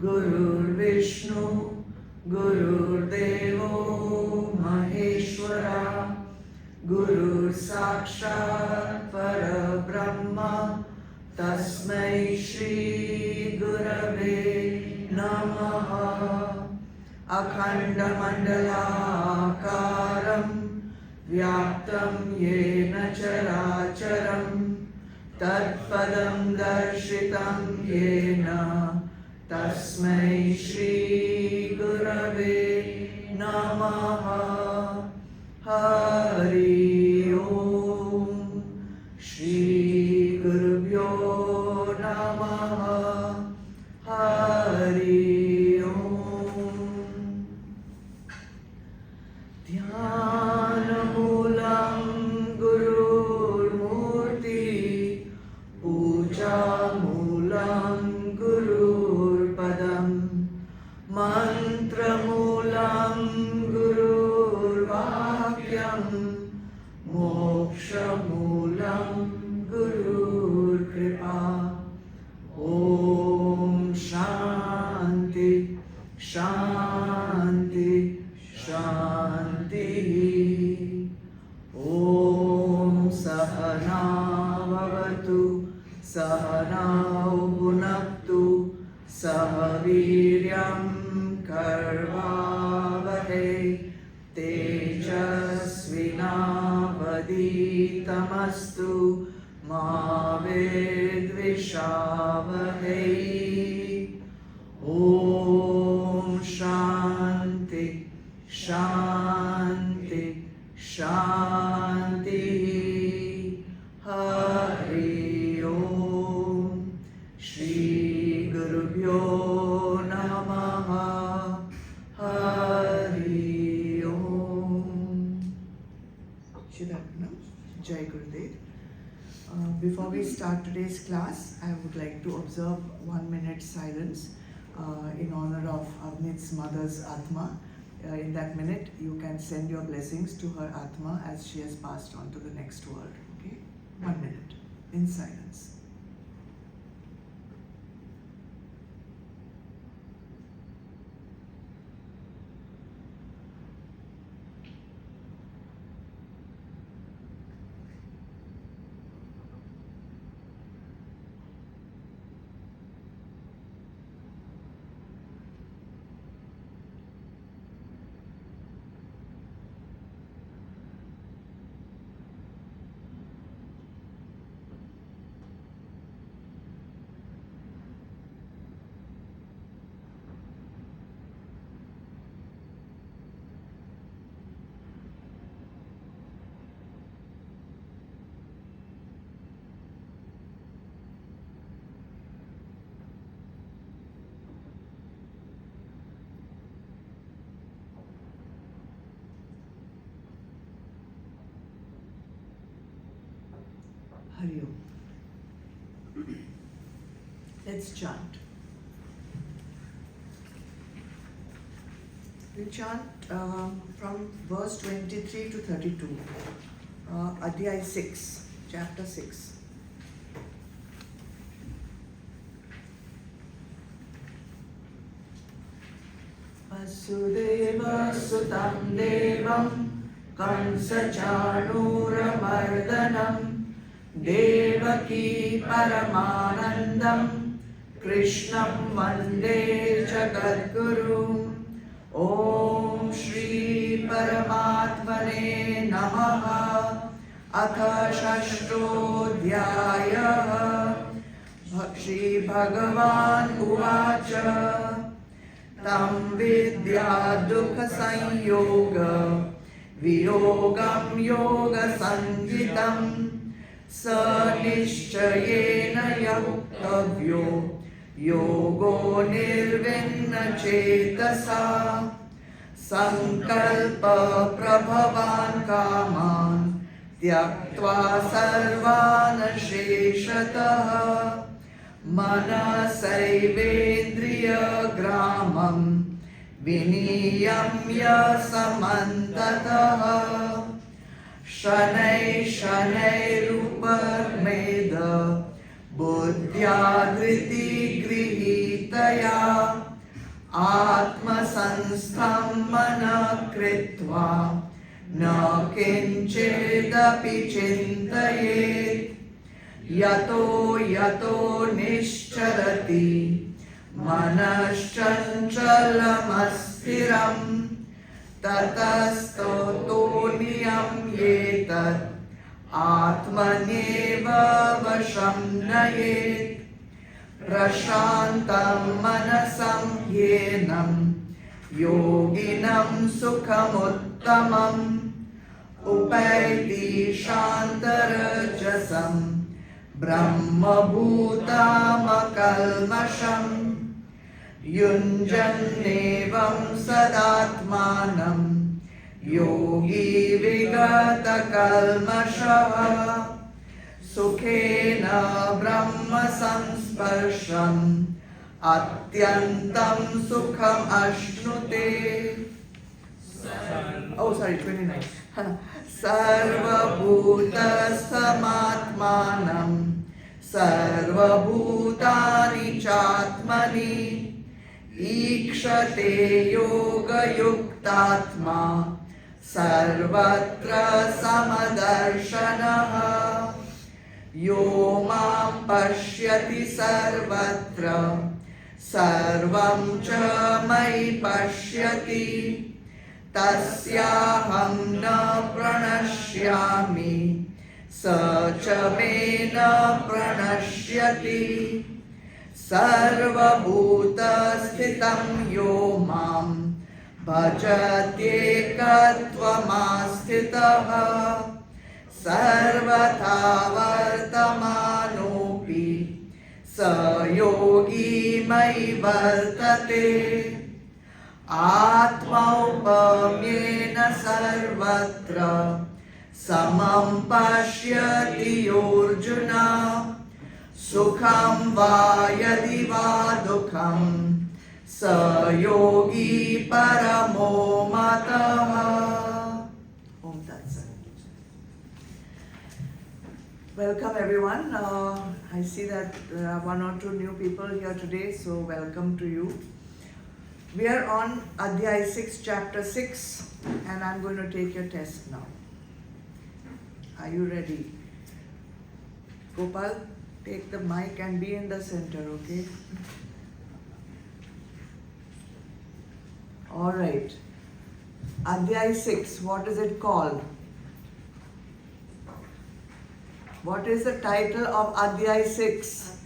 Gurur Vishnu, Gurur Devo Maheshwara, Gurur Sakshat Parabrahma, Tasmai Shri Gurave Namaha. Akhanda Mandalakaram Vyaptam Yena Characharam Tatpadam Darshitam Yena Tasmai Shri Gurave Namaha. Hari Om Shri Gurubhyo Namaha. Hari Om. Dhyanamulam Gurur Murti, Pujamulam Gurur Padam, Mantramulam Gurur Vakyam, Mokshamulam Gurur Kripa. Om Shanti, Shanti, Shanti. Om Sahana Bhavatu, Sahana Bhunaktu, Sahaviryam Karvavahe, Tejasvinavaditamastu, Ma Vidvishavahe. Om Shanti, Shanti, Shanti. Hari Om Shri Gurubhyo Namaha. Hari Om. Shridharna, Jai Gurudev. Before we start today's class, I would like to observe 1 minute silence in honor of Avnit's mother's Atma. In that minute, you can send your blessings to her Atma as she has passed on to the next world. Okay? 1 minute in silence. Hari Om. Let's chant. We chant from verse 23 to 32, Adhyaay 6, chapter 6. Vasudeva Sutam Devam Kansa Chanuramardhanam Devaki Paramanandam Krishnam Vande Jagadguru. Om Shri Paramatmane Namaha. Atha Shashtodhyayah. Shri Bhagavan Uvacha. Tam Vidya Dukha Sanyoga Viyogam Yoga Sanjitam Sa Nishchayena Yaktavyo Yogo Nirvinna Chetasa Sankalpa Prabhavan Kaman Tyaktva Sarvana Sheshataha Manasaivedriya Gramam Viniyamya Samantataha Shanai Shanai Ruparmeda Buddhya Driti Grihitaya Atma-sanstham mana kritva na kinchedapi chintayet yato yato nischarati manaschanchalamastiram tatastoto niyam yetat atmaneva vasham nayet prashantam manasam yenam yoginam sukhamuttamam upaiti shantarajasam brahma bhutamakalmasham yunjannevam sadatmanam yogi vigata kalmashaha sukhena brahma samsparsham atyantam sukham ashnute. Oh, sorry, 29. Sarva bhuta samatmanam sarva bhutani chatmani ikshate yoga yuktatma sarvatra samadarshanaha yo mam pashyati sarvatra sarvam cha mai pashyati tasyaham na pranashyami sa cha me na pranashyati sarva bhuta sthitam yo mam bhajatyekatvamasthitaha sarvatha vartamanopi sa yogi mai vartate atma upamyena sarvatra samam pashyati arjuna sukham va yadi va dukham sa yogi paramo mataha. Om Tat Sat. Welcome everyone. I see that there are one or two new people here today, so welcome to you. We are on Adhyaay 6, chapter 6, and I'm going to take your test now. Are you ready? Gopal, take the mic and be in the center, okay? Alright. Adhyaay 6, what is it called? What is the title of Adhyaay 6?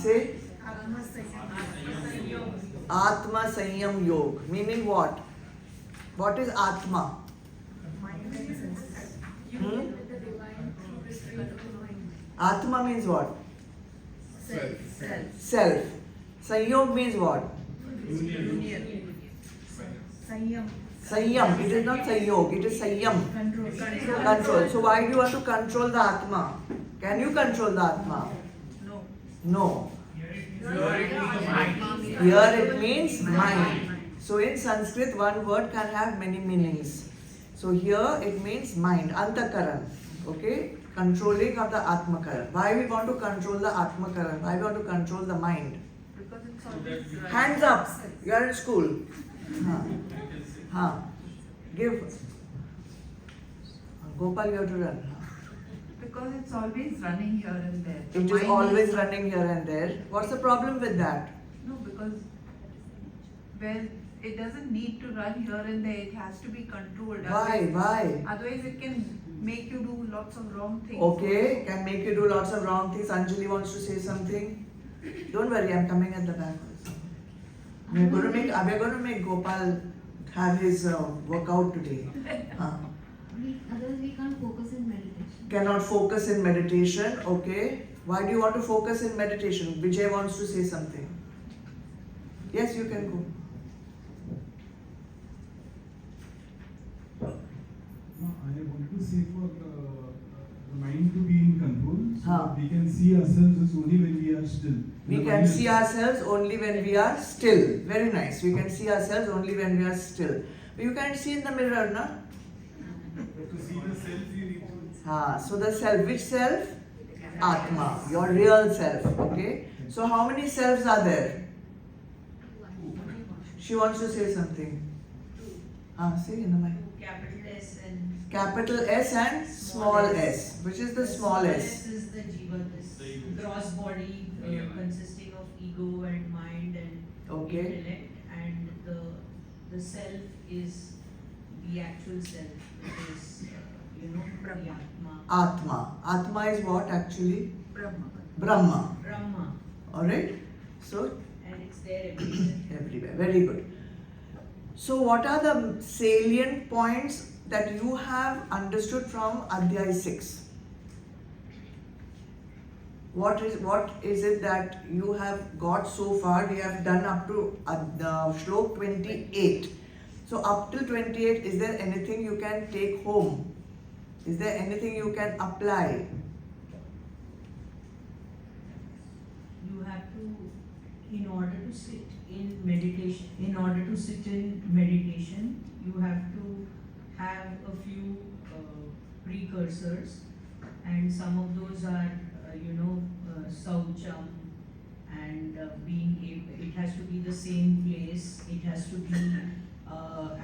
Say? Atma Sanyam Yog. Meaning what? What is Atma? Atma means what? Self. Sanyog means what? Union. Sanyam. It is not Sanyog, it is Sanyam. Control. So why do you want to control the Atma? Can you control the Atma? No. Here it means mind. So in Sanskrit, one word can have many meanings. So here it means mind, Antakaran. Okay? Controlling of the Atmakaran. Why we want to control the Atmakaran? Why we want to control the mind? Because it's always Hands up. You are in school. Give. Gopal, you have to run. Because it's always running here and there. It is always running here and there. What's the problem with that? No, because where it doesn't need to run here and there, it has to be controlled. Why? Otherwise it can make you do lots of wrong things. Okay, can make you do lots of wrong things. Anjali wants to say something. Don't worry, I'm coming at the back also. We're going to make Gopal have his workout today. Otherwise we can't focus in meditation. Cannot focus in meditation, okay. Why do you want to focus in meditation? Vijay wants to say something. Yes, you can go. No, I wanted to say for the mind to be in control, so we can see ourselves as only when we are still. We can see ourselves only when we are still. Very nice. We can see ourselves only when we are still. But you can't see in the mirror, na? To see the self, you need to. So the self, which self? Atma, your real self, okay? So how many selves are there? She wants to say something. Say in the mic. Capital S and Capital S and small s. Which is the small s? is the jiva, this gross body consisting of ego and mind and Okay. intellect, and the self is the actual self, which is the Atma. Atma. Atma is what actually? Brahma. Brahma. Brahma, Alright? So, and it's there everywhere. everywhere. Very good. So, what are the salient points that you have understood from Adhyaay 6? What is it that you have got so far? We have done up to Shlok 28. So, up till 28, is there anything you can take home? Is there anything you can apply? You have to, in order to sit in meditation, you have to have a few precursors, and some of those are, saucham, and being able, it has to be the same place, it has to be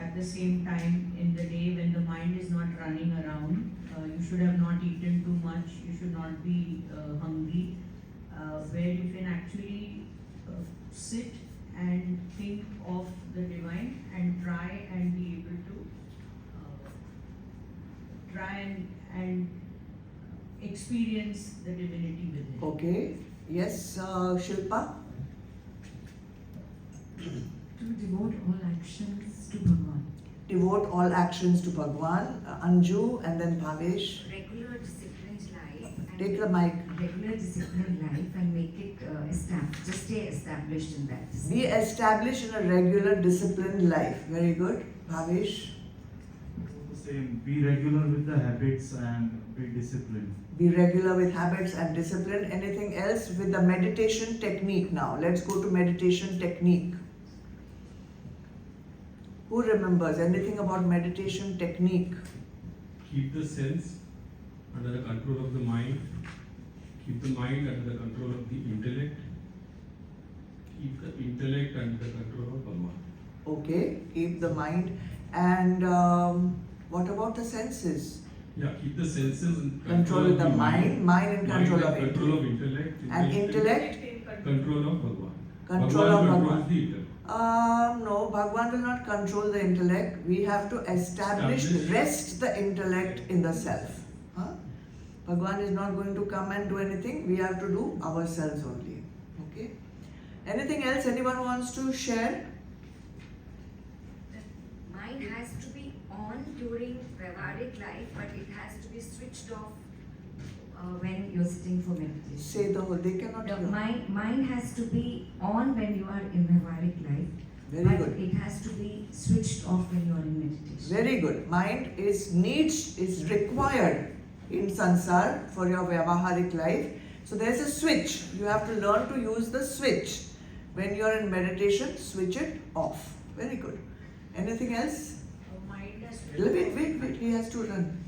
at the same time in the day when the mind is not running around. You should have not eaten too much, you should not be hungry, where you can actually sit and think of the divine and try and be able to try and experience the divinity within. Okay. Yes, Shilpa? To devote all actions to Bhagwan. Devote all actions to Bhagwan. Anju and then Bhavesh. Regular disciplined life. And Take the mic. Regular disciplined life and make it established. Just stay established in that. Be established in a regular disciplined life. Very good. Bhavesh. Same. Be regular with the habits and be disciplined. Be regular with habits and discipline. Anything else with the meditation technique now? Let's go to meditation technique. Who remembers anything about meditation technique? Keep the sense under the control of the mind. Keep the mind under the control of the intellect. Keep the intellect under the control of Bhagwan. Okay. Keep the mind. And what about the senses? Yeah, keep the senses in Control with the mind. Mind in control of control intellect. of intellect. And intellect? Control of Bhagwan. Control of Bhagwan Bhagwan. controls the intellect. No, Bhagwan will not control the intellect. We have to rest the intellect in the self. Huh? Bhagwan is not going to come and do anything. We have to do ourselves only. Okay. Anything else anyone wants to share? Mind has to be on during Vyavaharic life, but it has to be switched off when you're sitting for meditation. Say the whole. They cannot The hear. mind has to be on when you are in Vyavaharic life. Very but good. it has to be switched off when you are in meditation. Very good. Mind is required in sansar for your Vyavaharic life. So there's a switch. You have to learn to use the switch. When you are in meditation, switch it off. Very good. Anything else? Mind has to be Wait. He has to run.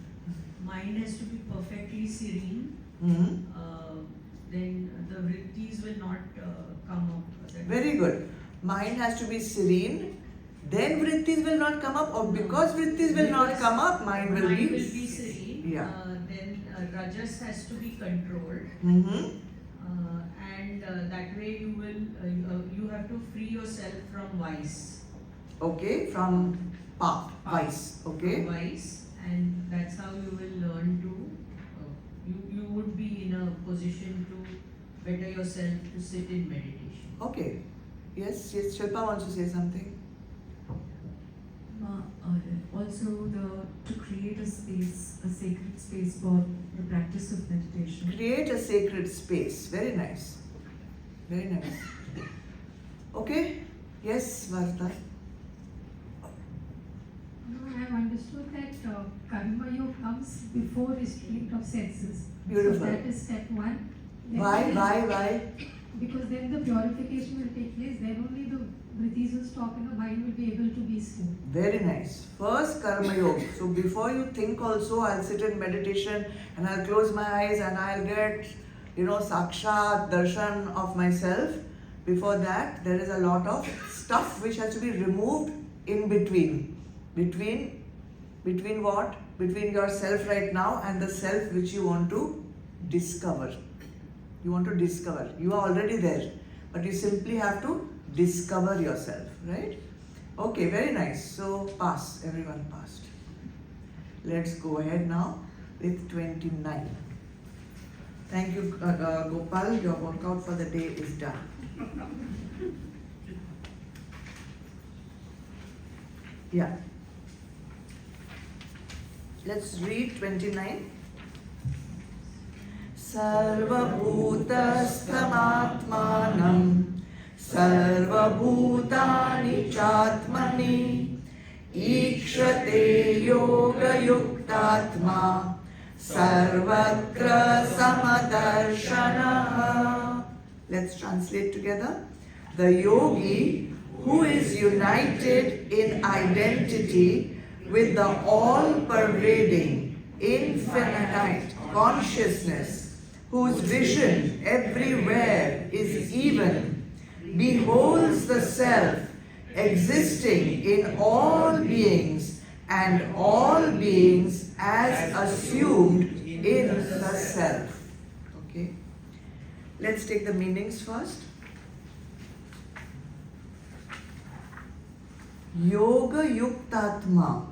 Mind has to be perfectly serene. Hmm. Then the vrittis will not come up. Very good. Mind has to be serene. Then vrittis will not come up, or because vrittis will not come up, mind will be serene. Yeah. Then rajas has to be controlled. Mm-hmm. And that way you will you have to free yourself from vice. Okay, from vice. Okay. Vice, and that's how you will learn to. You would be in a position to better yourself to sit in meditation. Okay. Yes. Shilpa wants to say something. Also, to create a space, a sacred space for the practice of meditation. Create a sacred space. Very nice. Very nice. Okay. Yes, Varta. I have understood that karma yoga comes before restraint of senses. Beautiful. So that is step one. Then Why? Because then the purification will take place. Then only the vrittis will stop and the mind will be able to be still. Very nice. First, karma yoga. So before you think also, I'll sit in meditation and I'll close my eyes and I'll get, sakshat, darshan of myself. Before that, there is a lot of stuff which has to be removed in between. Between what? Between yourself right now and the self which you want to discover. You want to discover. You are already there, but you simply have to discover yourself, right? Okay, very nice. So pass, everyone passed. Let's go ahead now with 29. Thank you, Gopal. Your workout for the day is done. Yeah. Let's read 29. Sarvabhutasthamaatmanam Sarvabhutani Chatmani Ikshate Yoga Yuktatma Sarvatra Samadarshana. Let's translate together. The yogi who is united in identity with the all-pervading, infinite consciousness, whose vision everywhere is even, beholds the self existing in all beings and all beings as assumed in the self. Okay. Let's take the meanings first. Yoga Yuktatma.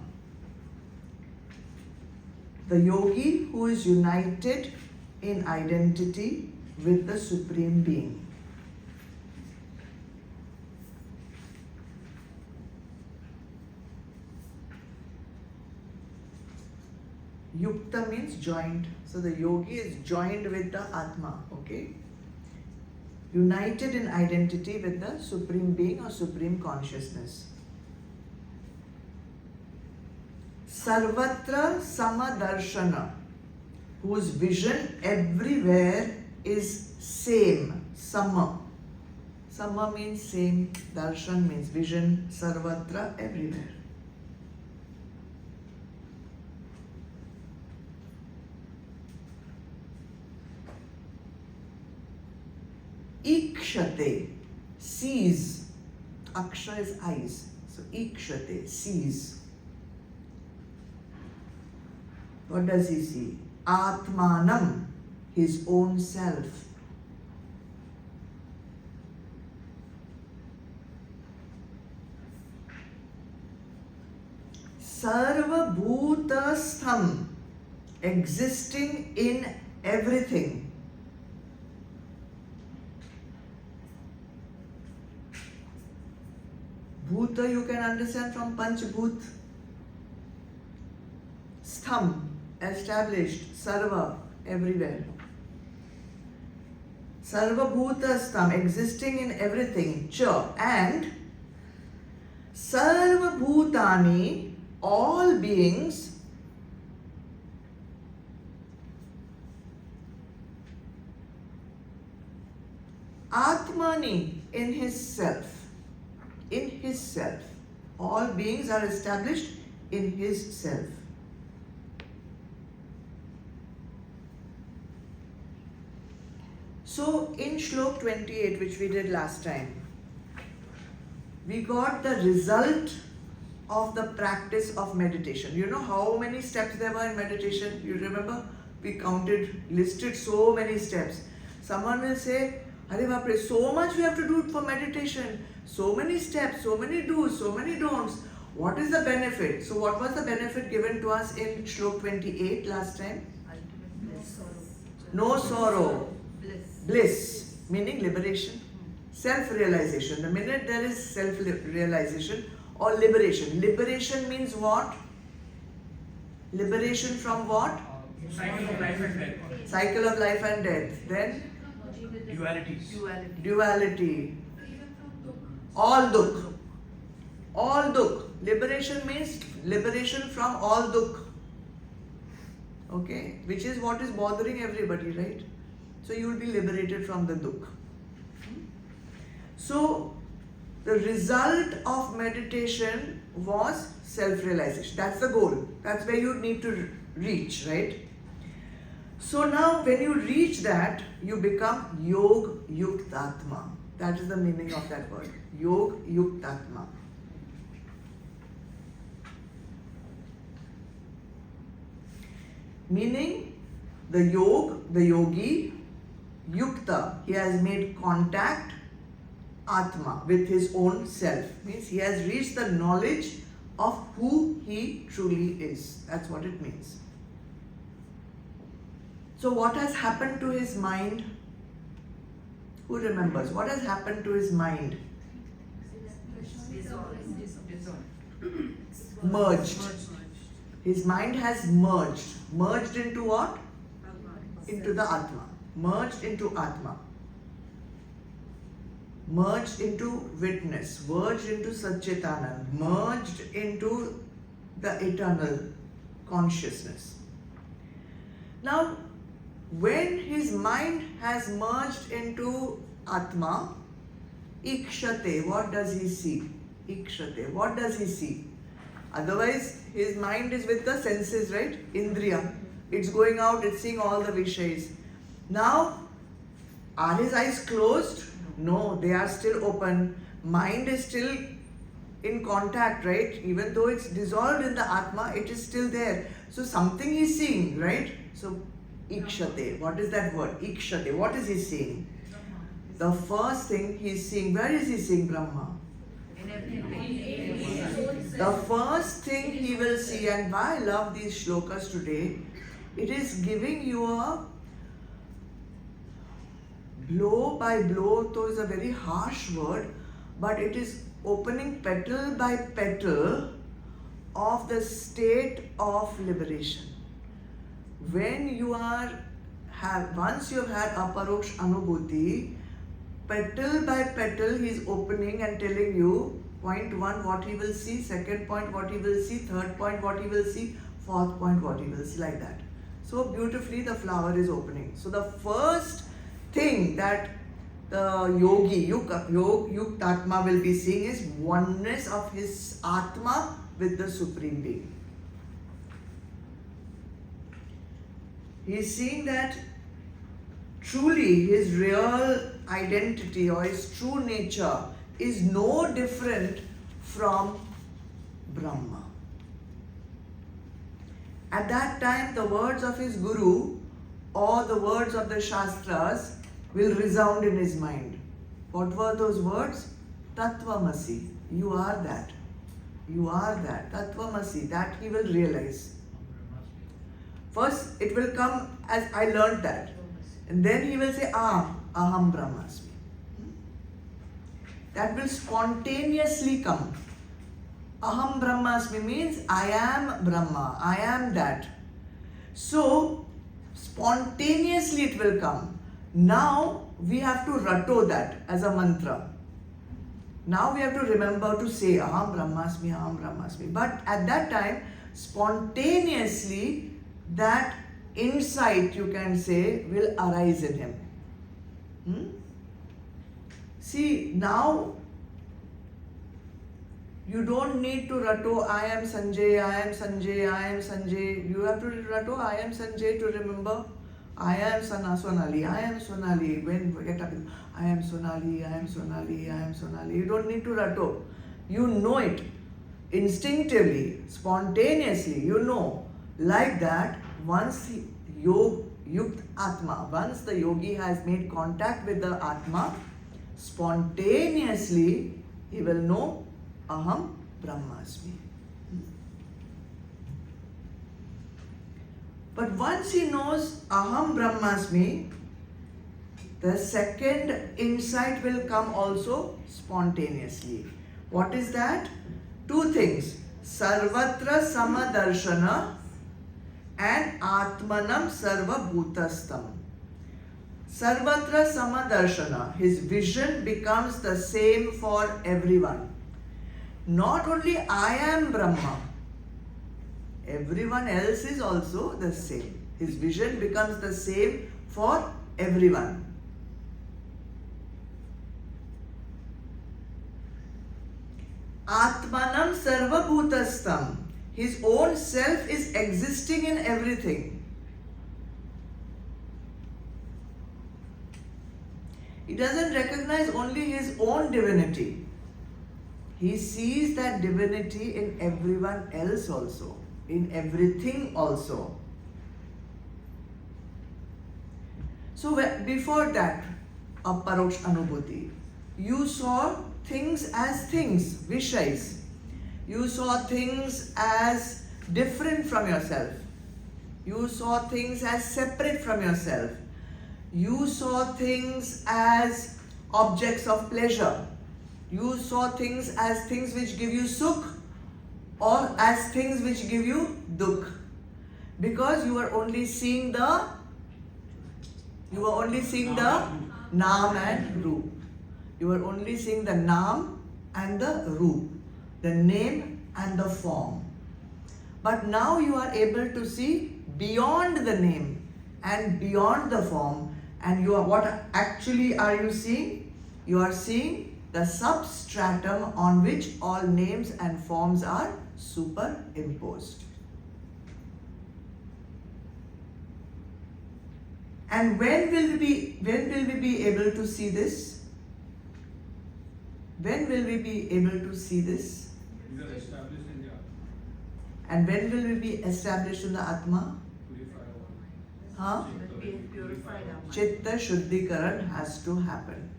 The yogi who is united in identity with the Supreme Being. Yukta means joined. So the yogi is joined with the Atma, okay? United in identity with the Supreme Being or Supreme Consciousness. Sarvatra Samadarshana, whose vision everywhere is same. Sama. Sama means same. Darshan means vision. Sarvatra, everywhere. Ikshate, sees. Aksha is eyes. So Ikshate, sees. What does he see? Atmanam, his own self. Sarvabhutastham, existing in everything. Bhuta you can understand from Panchbhut. Stham, established. Sarva, everywhere. Sarvabhutastham, existing in everything. Cha, and Sarvabhutani, all beings, Atmani, in his self. In his self. All beings are established in his self. So in Shlok 28, which we did last time, we got the result of the practice of meditation. You know how many steps there were in meditation? You remember? We counted, listed so many steps. Someone will say, Hare Bapre, so much we have to do for meditation. So many steps, so many do's, so many don'ts. What is the benefit? So what was the benefit given to us in Shlok 28 last time? No sorrow. Bliss, meaning liberation. Self-realization. The minute there is self-realization or liberation. Liberation means what? Liberation from what? Cycle of life and death. Cycle of life and death. Then? Duality. All dukh. All dukh. Liberation means liberation from all dukh. Okay? Which is what is bothering everybody, right? So you will be liberated from the dukh. So the result of meditation was self-realization. That's the goal. That's where you need to reach, right? So now when you reach that, you become Yog Yuktatma. That is the meaning of that word. Yog Yuktatma. Meaning, the yogi, Yukta, he has made contact, Atma, with his own self. Means he has reached the knowledge of who he truly is. That's what it means. So what has happened to his mind? Who remembers? What has happened to his mind? Merged. His mind has merged. Merged into what? Into the Atma. Merged into Atma. Merged into witness. Merged into Satchitanand. Merged into the eternal consciousness. Now, when his mind has merged into Atma, Ikshate, what does he see? Ikshate, what does he see? Otherwise, his mind is with the senses, right? Indriya. It's going out, it's seeing all the Vishayas. Now, are his eyes closed? No, they are still open. Mind is still in contact, right? Even though it's dissolved in the Atma, it is still there. So something he's seeing, right? So, Ikshate. What is that word? Ikshate. What is he seeing? The first thing he's seeing, where is he seeing Brahma? The first thing he will see, and why I love these shlokas today, it is giving you a blow by blow, though is a very harsh word, but it is opening petal by petal of the state of liberation. When you once you have had aparoksh anubhuti, petal by petal he is opening and telling you, point 1 what he will see, second point what he will see, third point what he will see, fourth point what he will see, like that. So beautifully the flower is opening. So the first thing that the yogi, Yuktatma will be seeing is oneness of his Atma with the Supreme Being. He is seeing that truly his real identity or his true nature is no different from Brahma. At that time, the words of his Guru or the words of the Shastras will resound in his mind. What were those words? Tattvamasi. You are that. You are that. Tattvamasi. That he will realize. First, it will come as I learned that. And then he will say, Aham Brahmasmi. That will spontaneously come. Aham Brahmasmi means I am Brahma. I am that. So, spontaneously it will come. Now, we have to rato that as a mantra. Now we have to remember to say Aham Brahmasmi, Aham Brahmasmi. But at that time, spontaneously, that insight, you can say, will arise in him. See, now you don't need to rato I am Sanjay, I am Sanjay, I am Sanjay. You have to rato I am Sanjay to remember I am Sonali, I am Sonali. When we get up, I am Sonali, I am Sonali, I am Sonali. You don't need to rato. You know it instinctively, spontaneously, you know. Like that, once Yukt Atma, once the yogi has made contact with the Atma, spontaneously he will know Aham Brahmasmi. But once he knows Aham Brahmasmi, the second insight will come also spontaneously. What is that? Two things. Sarvatra Samadarshana and Atmanam Sarva Bhutastam. Sarvatra Samadarshana, his vision becomes the same for everyone. Not only I am Brahma, everyone else is also the same. His vision becomes the same for everyone. Atmanam Sarva Bhutastam. His own self is existing in everything. He doesn't recognize only his own divinity. He sees that divinity in everyone else also, in everything also. So before that, aparoksh anubhuti, you saw things as things, vishais. You saw things as different from yourself. You saw things as separate from yourself. You saw things as objects of pleasure. You saw things as things which give you sukh or as things which give you dukh. Because you were only seeing the naam and roop. You were only seeing the naam and the roop, the name and the form. But now you are able to see beyond the name and beyond the form, and you are, what actually are you seeing? You are seeing the substratum on which all names and forms are superimposed. And when will we be able to see this? When will we be able to see this? These are established in the And when will we be established in the Atma? Huh? Purified our mind. Chitta Shuddhikaran has to happen.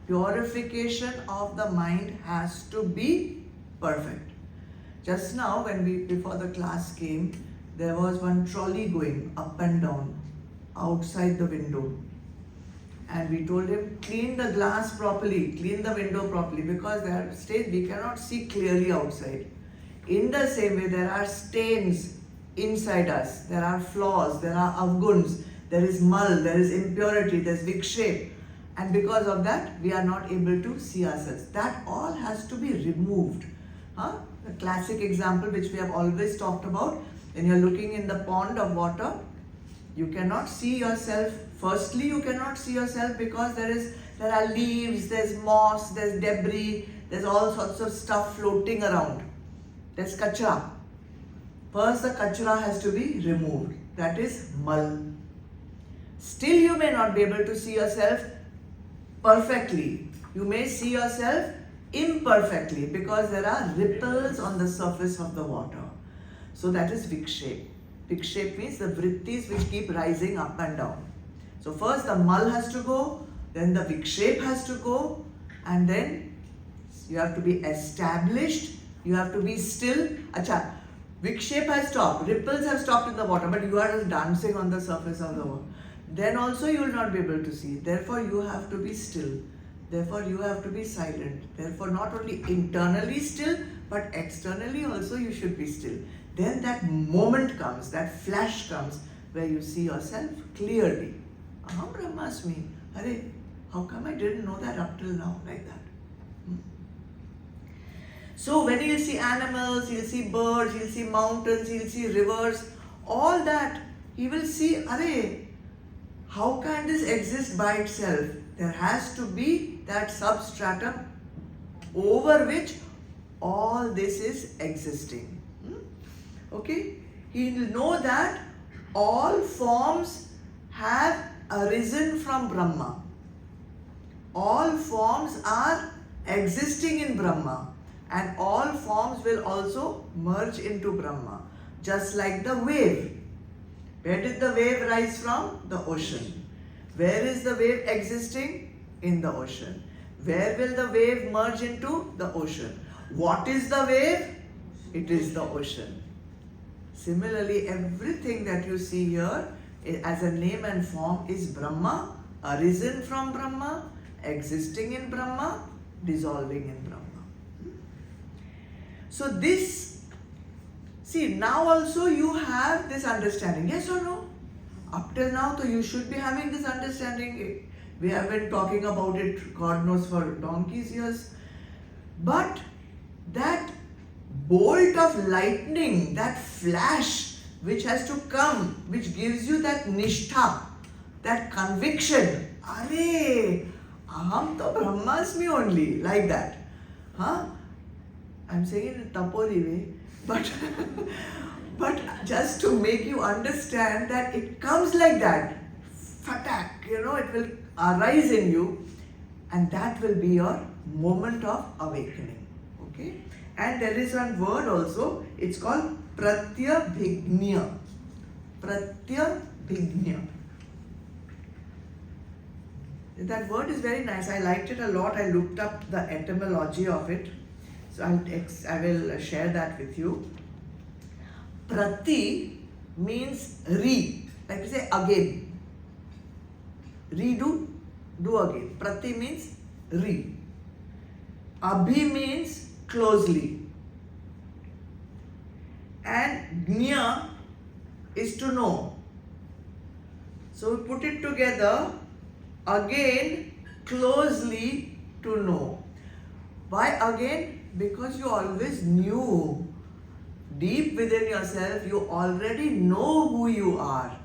Purification of the mind has to be perfect. Just now before the class came, there was one trolley going up and down outside the window. And we told him, clean the glass properly, clean the window properly, because there are stains, we cannot see clearly outside. In the same way, there are stains inside us, there are flaws, there are avguns, there is mal, there is impurity, there is vikshep. And because of that, we are not able to see ourselves. That all has to be removed. The classic example which we have always talked about, when you are looking in the pond of water, you cannot see yourself. Firstly, you cannot see yourself because there are leaves, there's moss, there's debris, there's all sorts of stuff floating around. There's kachra. First, the kachra has to be removed. That is mal. Still, you may not be able to see yourself perfectly. You may see yourself imperfectly because there are ripples on the surface of the water. So that is vikshep. Vikshep means the vrittis which keep rising up and down. So first the mal has to go, then the vikshep has to go, and then you have to be established, you have to be still. Acha, vikshep has stopped, ripples have stopped in the water, but you are just dancing on the surface of the water. Then also you will not be able to see. Therefore you have to be still. Therefore you have to be silent. Therefore not only internally still, but externally also you should be still. Then that moment comes, that flash comes, where you see yourself clearly. Aham Brahmasmi. Hare, how come I didn't know that up till now, like that? So when you'll see animals, you'll see birds, you'll see mountains, you'll see rivers, all that, he will see, Are, how can this exist by itself? There has to be that substratum over which all this is existing. Okay? He will know that all forms have arisen from Brahma. All forms are existing in Brahma, and all forms will also merge into Brahma, just like the wave. Where did the wave rise from? The ocean. Where is the wave existing? In the ocean. Where will the wave merge into? The ocean. What is the wave? It is the ocean. Similarly, everything that you see here as a name and form is Brahma, arisen from Brahma, existing in Brahma, dissolving in Brahma. So this, see, now also you have this understanding, yes or no? Up till now, so you should be having this understanding. We have been talking about it, God knows, for donkey's years. But that bolt of lightning, that flash which has to come, which gives you that nishtha, that conviction, Are, aham to brahmasmi only, like that. I'm saying it in tapori way, but just to make you understand that it comes like that. fatak, it will arise in you, and that will be your moment of awakening. Okay? And there is one word also, it's called pratyabhignya. Pratyabhignya. That word is very nice. I liked it a lot. I looked up the etymology of it. So I will share that with you. Prati means re, like we say again. Redo, do again. Prati means re. Abhi means closely. And gnya is to know. So we put it together, again, closely to know. Why again? Because you always knew. Deep within yourself, you already know who you are.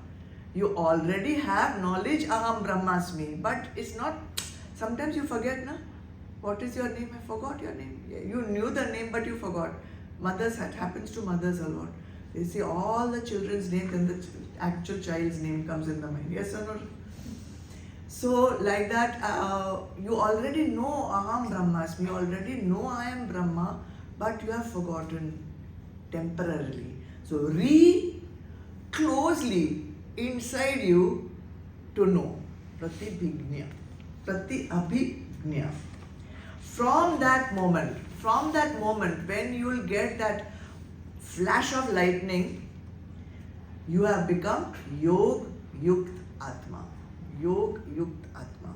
You already have knowledge, aham brahmasmi. But it's not, sometimes you forget, na? What is your name? I forgot your name. You knew the name, but you forgot. Mothers, it happens to mothers a lot. They see all the children's names and the actual child's name comes in the mind. Yes or no? So like that, you already know aham brahmasmi, you already know I am Brahma, but you have forgotten temporarily. So closely inside you to know. Pratyabhignya. Pratyabhignya. From that moment when you will get that flash of lightning, you have become Yog Yukt Atma. Yog Yukt Atma.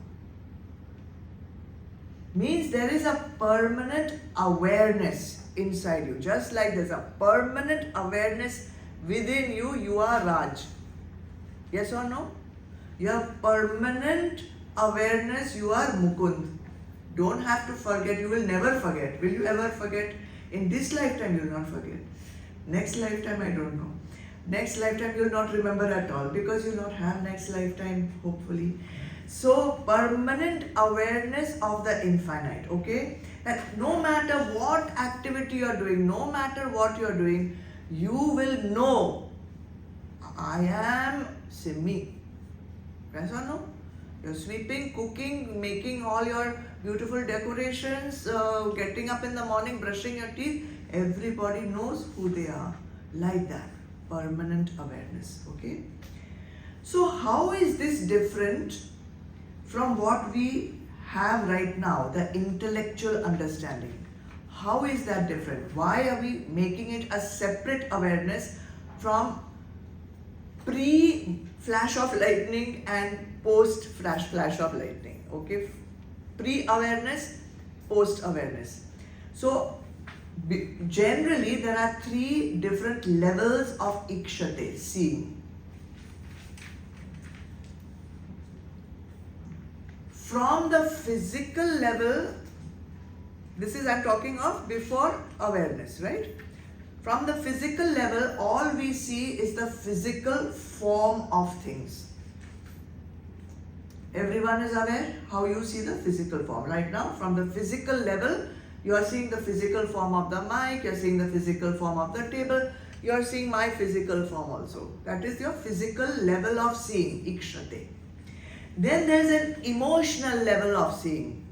Means there is a permanent awareness inside you. Just like there's a permanent awareness within you, you are Raj. Yes or no? You have permanent awareness, you are Mukund. Don't have to forget, you will never forget. Will you ever forget? In this lifetime you will not forget. Next lifetime I don't know. Next lifetime you will not remember at all because you will not have next lifetime, hopefully. So permanent awareness of the infinite, okay? That no matter what activity you are doing, no matter what you are doing, you will know, I am Simi. Yes or no? You're sweeping, cooking, making all your beautiful decorations, getting up in the morning, brushing your teeth. Everybody knows who they are. Like that. Permanent awareness. Okay? So how is this different from what we have right now, the intellectual understanding? How is that different? Why are we making it a separate awareness from pre-flash of lightning and post-flash of lightning? Okay? Pre-awareness, post-awareness. So generally there are 3 different levels of ikshate, seeing. From the physical level, this is I'm talking of before awareness, right? From the physical level, all we see is the physical form of things. Everyone is aware how you see the physical form. Right now, from the physical level, you are seeing the physical form of the mic, you are seeing the physical form of the table, you are seeing my physical form also. That is your physical level of seeing, ikshate. Then there is an emotional level of seeing,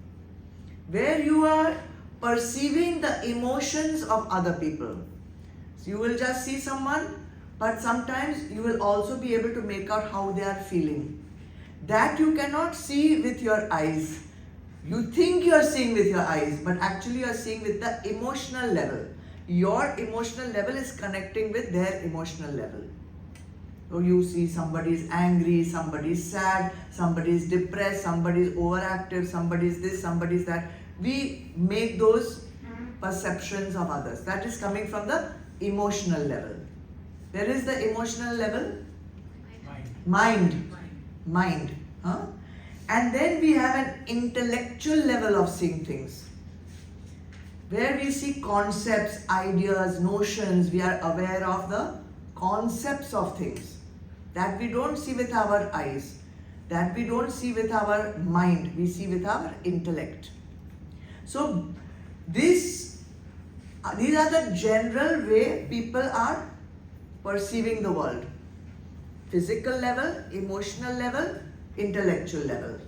where you are perceiving the emotions of other people. So you will just see someone, but sometimes you will also be able to make out how they are feeling. That you cannot see with your eyes. You think you are seeing with your eyes, but actually you are seeing with the emotional level. Your emotional level is connecting with their emotional level. So you see somebody is angry, somebody is sad, somebody is depressed, somebody is overactive, somebody is this, somebody is that. We make those perceptions of others. That is coming from the emotional level. Where is the emotional level? Mind. Huh? And then we have an intellectual level of seeing things, where we see concepts, ideas, notions. We are aware of the concepts of things that we don't see with our eyes, that we don't see with our mind, we see with our intellect. So these are the general way people are perceiving the world. Physical level, emotional level, intellectual level.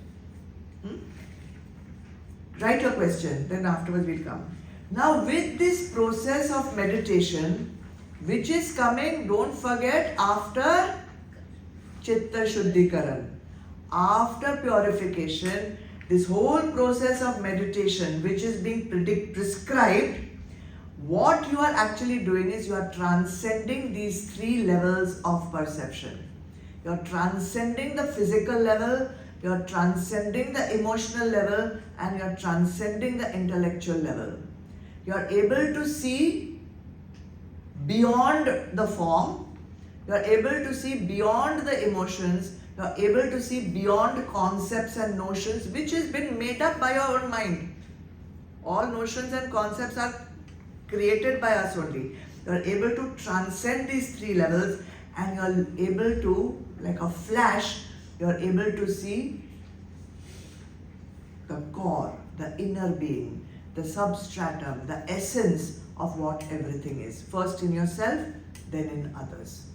Write your question, then afterwards we'll come. Now with this process of meditation, which is coming, don't forget, after Chitta Shuddhikaran, after purification, this whole process of meditation which is being prescribed, what you are actually doing is you are transcending these three levels of perception. You are transcending the physical level, you are transcending the emotional level, and you are transcending the intellectual level. You are able to see beyond the form, you are able to see beyond the emotions, you are able to see beyond concepts and notions which has been made up by your own mind. All notions and concepts are created by us only. You are able to transcend these three levels, and you are able to, like a flash, you are able to see the core, the inner being, the substratum, the essence of what everything is. First in yourself, then in others.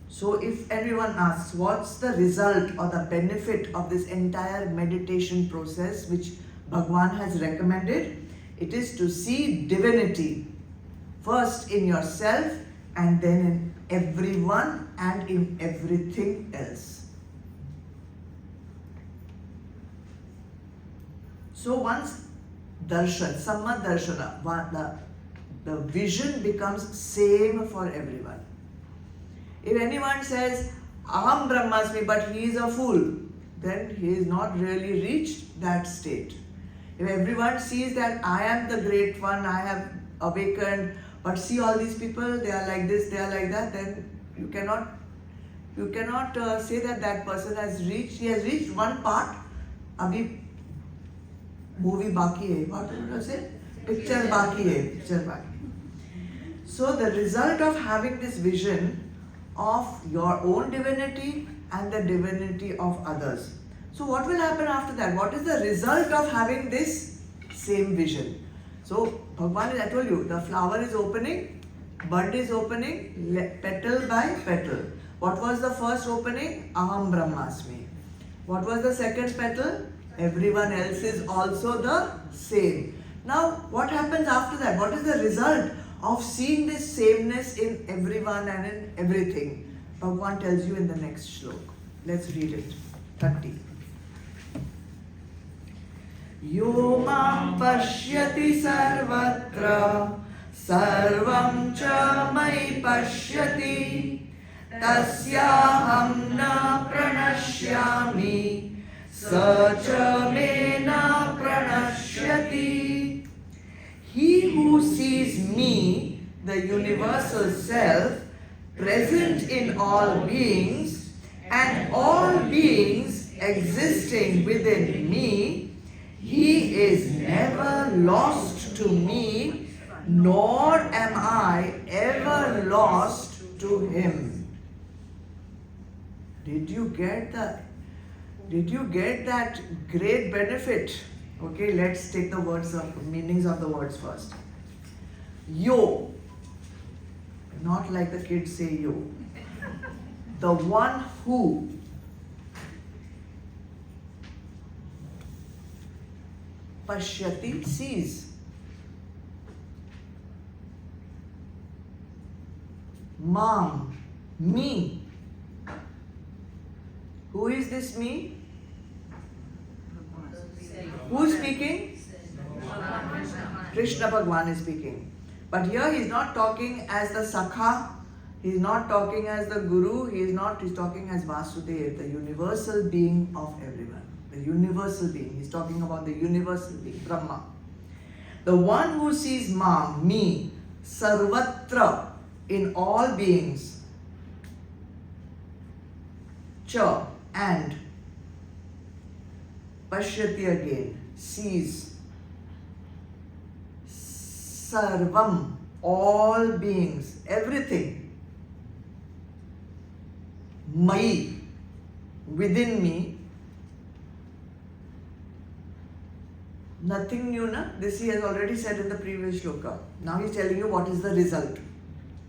So if everyone asks, what's the result or the benefit of this entire meditation process which Bhagwan has recommended? It is to see divinity first in yourself and then in everyone and in everything else. So once darshan, samma darshana, the vision becomes same for everyone. If anyone says, Aham Brahmasmi, but he is a fool, then he is not really reached that state. If everyone sees that I am the great one, I have awakened, but see all these people, they are like this, they are like that, then you cannot say that that person has reached, he has reached one part. Abhi movie baki hai. What did I say? Picture baki hai. Picture baki. So the result of having this vision of your own divinity and the divinity of others. So what will happen after that? What is the result of having this same vision? So Bhagwan, I told you, the flower is opening, bud is opening, petal by petal. What was the first opening? Aham Brahmasmi. What was the second petal? Everyone else is also the same. Now what happens after that? What is the result of seeing this sameness in everyone and in everything? Bhagwan tells you in the next shlok. Let's read it. 30. Yo mam pashyati sarvatra sarvam cha mai pashyati tasyaham na pranashyami sa cha me na pranashyati. He who sees me, the universal self, present in all beings, and all beings existing within me, he is never lost to me, nor am I ever lost to him. Did you get that great benefit? Okay, let's take the meanings of the words first. Yo, not like the kids say yo. The one who. Pashyati, sees. Mam, me. Who is this me? Who is speaking? Krishna Bhagwan is speaking. But here he is not talking as the Sakha, he is not talking as the Guru, he is talking as Vasudev, the universal being of everyone. The universal being. He is talking about the universal being, Brahma. The one who sees Mam, me, Sarvatra, in all beings, Cha, and Pashyati again, sees, Sarvam, all beings, everything, Mai, within me. Nothing new, na? This he has already said in the previous shloka. Now he is telling you what is the result.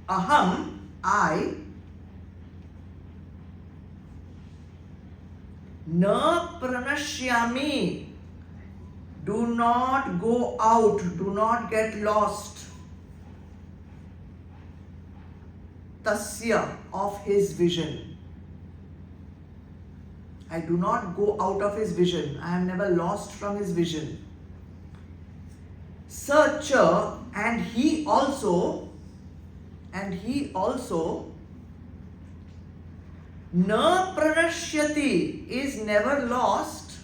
Aham, I, na pranashyami, do not go out, do not get lost. Tasya, of his vision. I do not go out of his vision. I am never lost from his vision. Sacha, and he also, na pranashyati, is never lost,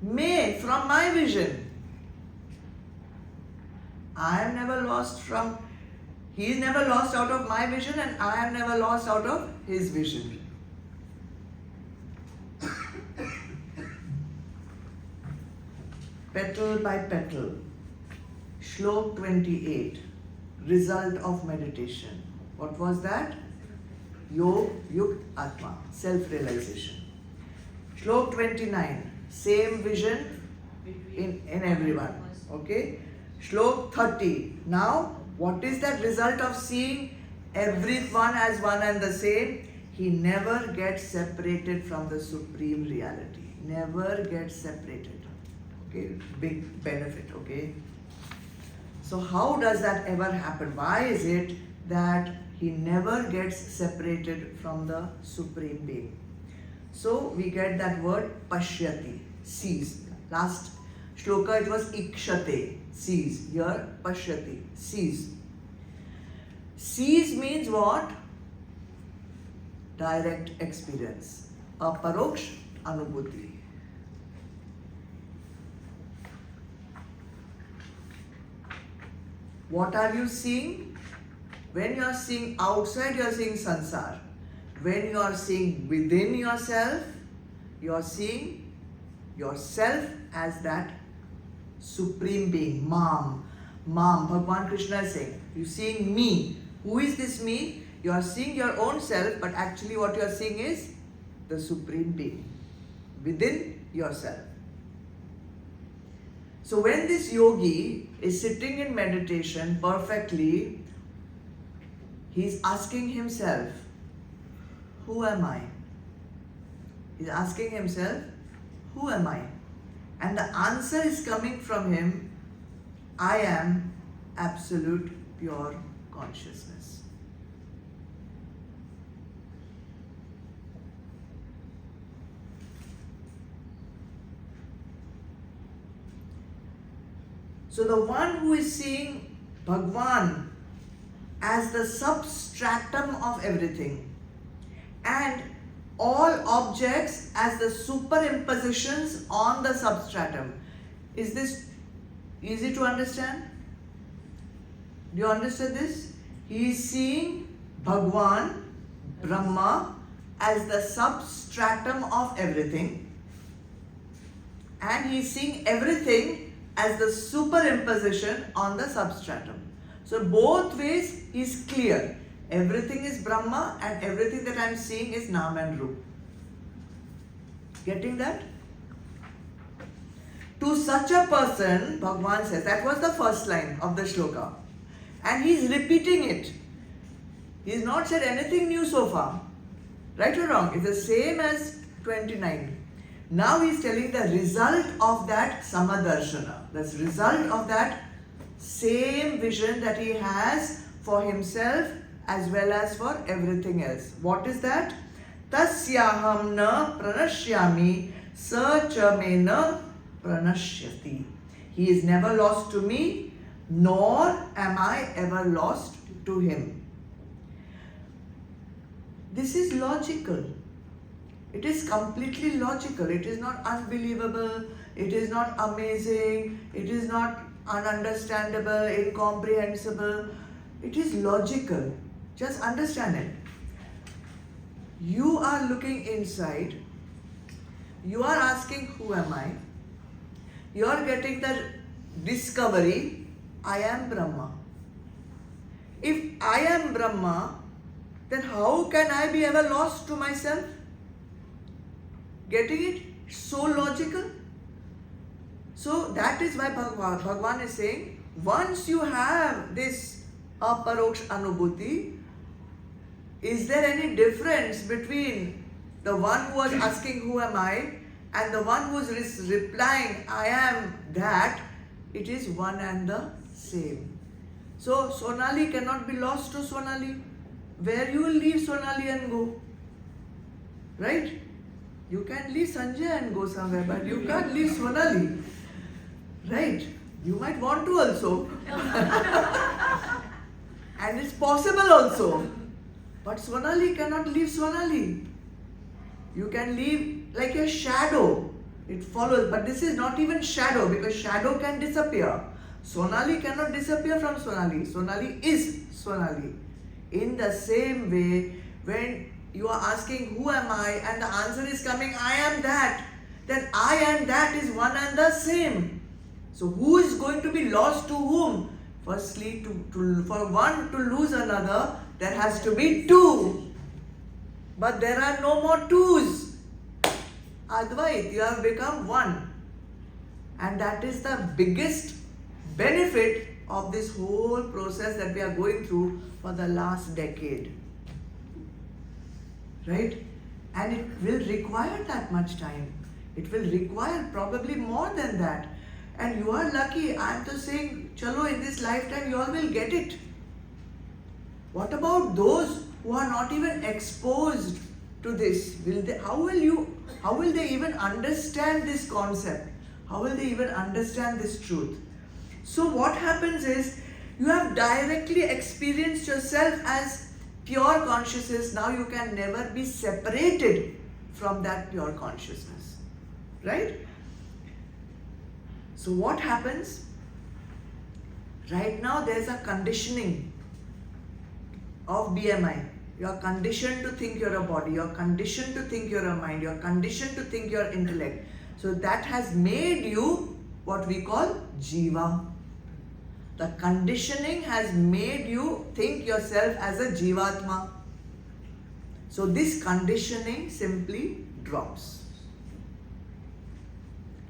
me, from my vision. I am never lost from, he is never lost out of my vision, and I am never lost out of his vision. Petal by petal. Shlok 28. Result of meditation. What was that? Yog, Yuk, Atma. Self-realization. Shlok 29. Same vision in everyone. Okay? Shlok 30. Now, what is that result of seeing everyone as one and the same? He never gets separated from the supreme reality. Never gets separated. Okay, big benefit, okay? So how does that ever happen? Why is it that he never gets separated from the supreme being? So we get that word pashyati, sees. Last shloka it was ikshate, sees. Here pashyati, sees. Sees means what? Direct experience. Aparoksh anubhuti. What are you seeing? When you are seeing outside, you are seeing sansar. When you are seeing within yourself, you are seeing yourself as that supreme being, Mam. Bhagavan Krishna is saying, you seeing me. Who is this me? You are seeing your own self, but actually what you are seeing is the supreme being within yourself. So when this yogi is sitting in meditation perfectly, he is asking himself, who am I? He is asking himself, who am I? And the answer is coming from him, I am absolute pure consciousness. So the one who is seeing Bhagwan as the substratum of everything and all objects as the superimpositions on the substratum. Is this easy to understand? Do you understand this? He is seeing Bhagwan, Brahma, as the substratum of everything, and he is seeing everything as the superimposition on the substratum. So both ways is clear. Everything is Brahma and everything that I am seeing is Nam and Rup. Getting that? To such a person, Bhagwan says, that was the first line of the shloka. And he is repeating it. He has not said anything new so far. Right or wrong? It's the same as 29. Now he is telling the result of that Samadarshana. The result of that same vision that he has for himself as well as for everything else. What is that? Tasyaham na pranashyami sa cha me na pranashyati. He is never lost to me, nor am I ever lost to him. This is logical. It is completely logical. It is not unbelievable. It is not amazing. It is not ununderstandable, incomprehensible. It is logical. Just understand it. You are looking inside. You are asking, who am I? You are getting the discovery, I am Brahma. If I am Brahma, then how can I be ever lost to myself? Getting it? So logical. So that is why Bhagwan is saying, once you have this aparoksh anubhuti, is there any difference between the one who was asking who am I and the one who is replying I am that? It is one and the same. So Sonali cannot be lost to Sonali. Where you will leave Sonali and go? Right? You can leave Sanjay and go somewhere, but you can't leave Sonali. Right? You might want to also. And it's possible also. But Sonali cannot leave Sonali. You can leave like a shadow. It follows. But this is not even shadow, because shadow can disappear. Sonali cannot disappear from Sonali. Sonali is Sonali. In the same way, when you are asking who am I and the answer is coming I am that, then I and that is one and the same. So who is going to be lost to whom? Firstly, for one to lose another, there has to be two. But there are no more twos. Adhyaay, you have become one. And that is the biggest benefit of this whole process that we are going through for the last decade. Right? And it will require that much time. It will require probably more than that. And you are lucky. I am just saying, chalo, in this lifetime you all will get it. What about those who are not even exposed to this? How will they even understand this concept? How will they even understand this truth? So what happens is, you have directly experienced yourself as pure consciousness. Now you can never be separated from that pure consciousness. Right? So what happens? Right now there is a conditioning of BMI. You are conditioned to think you're a body. You are conditioned to think you're a mind. You are conditioned to think you're intellect. So that has made you what we call Jiva. The conditioning has made you think yourself as a Jivatma. So this conditioning simply drops.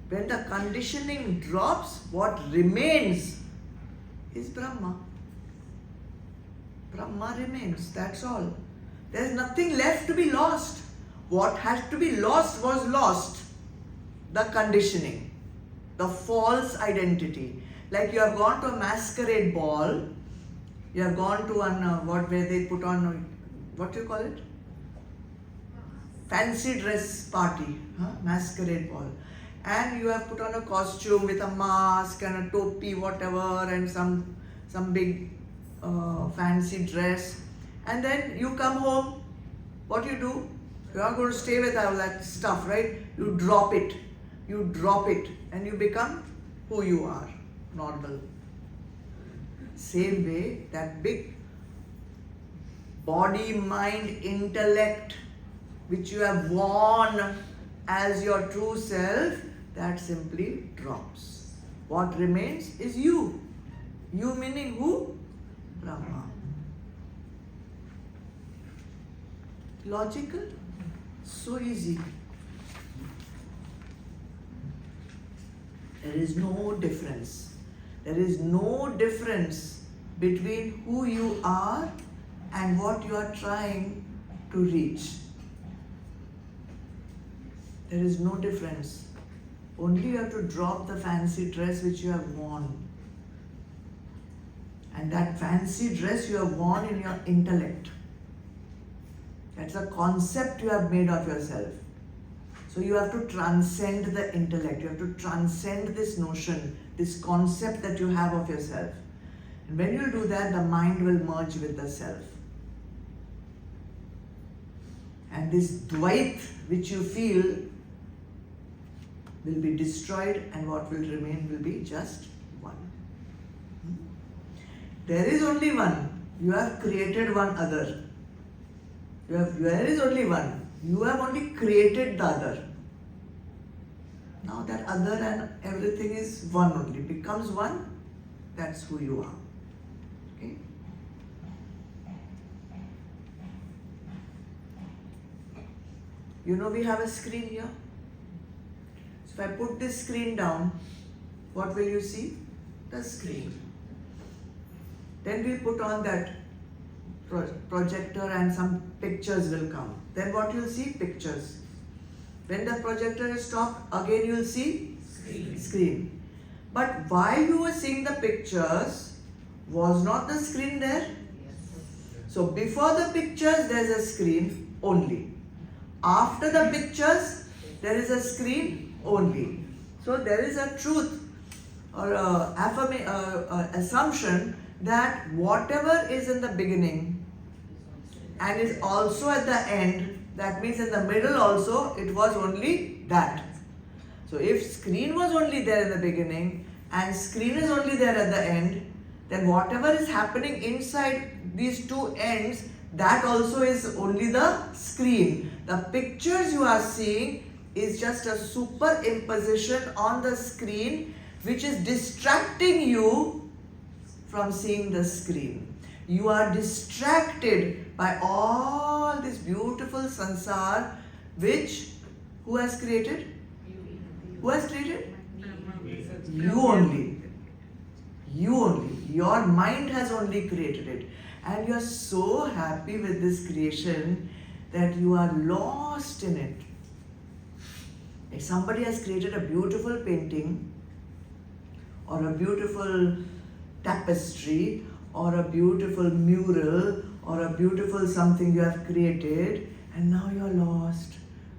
When the conditioning drops, what remains is Brahma. Brahma remains, that's all. There is nothing left to be lost. What had to be lost was lost. The conditioning, the false identity. Like you have gone to a masquerade ball, you have gone to where they put on, what do you call it? Fancy dress party, masquerade ball. And you have put on a costume with a mask and a topi, whatever, and some big fancy dress. And then you come home, what do? You are going to stay with all that stuff, right? You drop it, and you become who you are, normal. Same way, that big body, mind, intellect, which you have worn as your true self, that simply drops. What remains is you. You meaning who? Brahma. Logical? So easy. There is no difference. There is no difference between who you are and what you are trying to reach. There is no difference. Only you have to drop the fancy dress which you have worn. And that fancy dress you have worn in your intellect. That's a concept you have made of yourself. So you have to transcend the intellect. You have to transcend this notion, this concept that you have of yourself. And when you do that, the mind will merge with the self. And this Dvait which you feel will be destroyed, and what will remain will be just one. There is only one. You have created one other. There is only one. You have only created the other. Now that other and everything is one only. Becomes one, that's who you are. Okay? You know we have a screen here. So if I put this screen down, what will you see? The screen. Then we put on that projector and some pictures will come. Then what you'll see? Pictures. When the projector is stopped, again you'll see screen. But while you were seeing the pictures, was not the screen there? So before the pictures, there is a screen only. After the pictures, there is a screen only. So there is a truth or assumption that whatever is in the beginning and is also at the end, that means in the middle also, it was only that. So if screen was only there in the beginning and screen is only there at the end, then whatever is happening inside these two ends, that also is only the screen. The pictures you are seeing is just a superimposition on the screen which is distracting you from seeing the screen. You are distracted by all this beautiful sansar which, who has created? Who has created? You only. You only. Your mind has only created it. And you are so happy with this creation that you are lost in it. If somebody has created a beautiful painting or a beautiful tapestry or a beautiful mural or a beautiful something you have created, and now you are lost.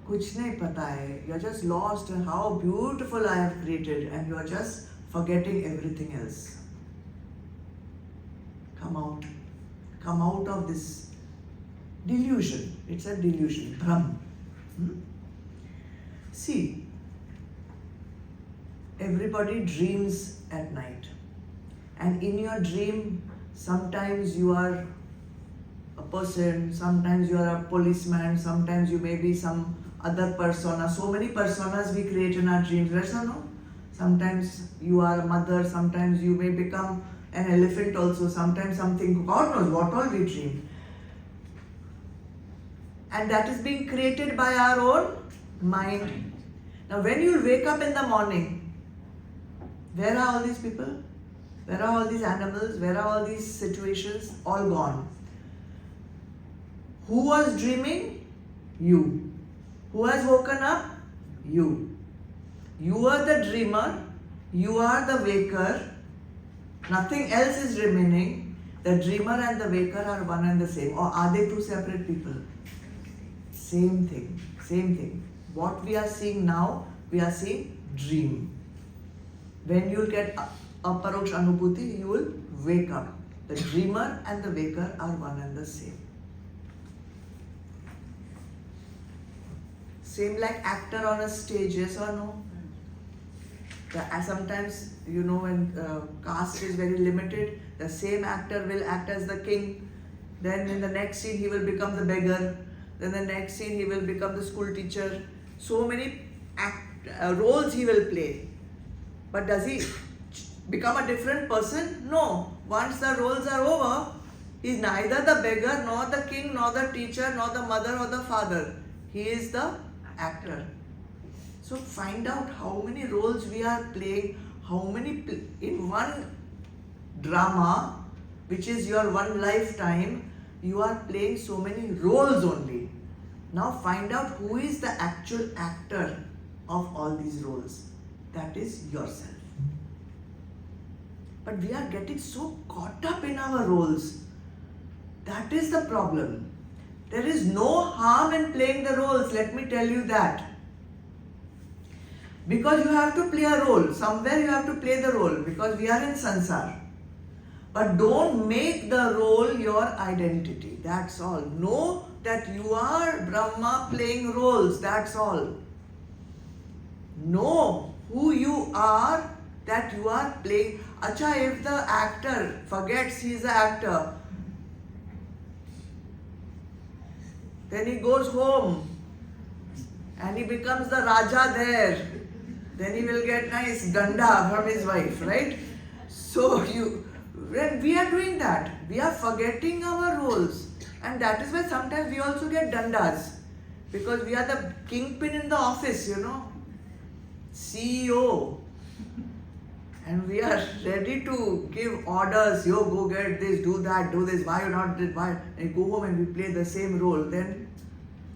Kuch nahi pata hai. You are just lost in how beautiful I have created, and you are just forgetting everything else. Come out. Come out of this delusion. It's a delusion. Brahm. See, everybody dreams at night. And in your dream, sometimes you are a person, sometimes you are a policeman, sometimes you may be some other persona. So many personas we create in our dreams, right or no? Sometimes you are a mother, sometimes you may become an elephant also, sometimes something, God knows what all we dream. And that is being created by our own mind. Now when you wake up in the morning, where are all these people? Where are all these animals? Where are all these situations? All gone. Who was dreaming? You. Who has woken up? You. You are the dreamer. You are the waker. Nothing else is remaining. The dreamer and the waker are one and the same. Or are they two separate people? Same thing. Same thing. What we are seeing now, we are seeing dream. When you get aparoksh anubhuti, you will wake up. The dreamer and the waker are one and the same. Same like actor on a stage, yes or no? Sometimes, you know, when cast is very limited, the same actor will act as the king. Then in the next scene, he will become the beggar. Then the next scene, he will become the school teacher. So many roles he will play. But does he become a different person? No. Once the roles are over, he is neither the beggar, nor the king, nor the teacher, nor the mother or the father. He is the actor. So find out how many roles we are playing, how many in one drama, which is your one lifetime, you are playing so many roles only. Now find out who is the actual actor of all these roles. That is yourself. But we are getting so caught up in our roles. That is the problem. There is no harm in playing the roles, let me tell you that. Because you have to play a role. Somewhere you have to play the role because we are in sansar. But don't make the role your identity. That's all. Know that you are Brahma playing roles. That's all. Know who you are, that you are playing. Acha, if the actor forgets he is an actor, then he goes home and he becomes the Raja there. Then he will get nice danda from his wife, right? So when we are doing that, we are forgetting our roles. And that is why sometimes we also get dandas. Because we are the kingpin in the office, you know. CEO. And we are ready to give orders, yo, go get this, do that, do this, why you not did, why? And you go home and we play the same role. Then,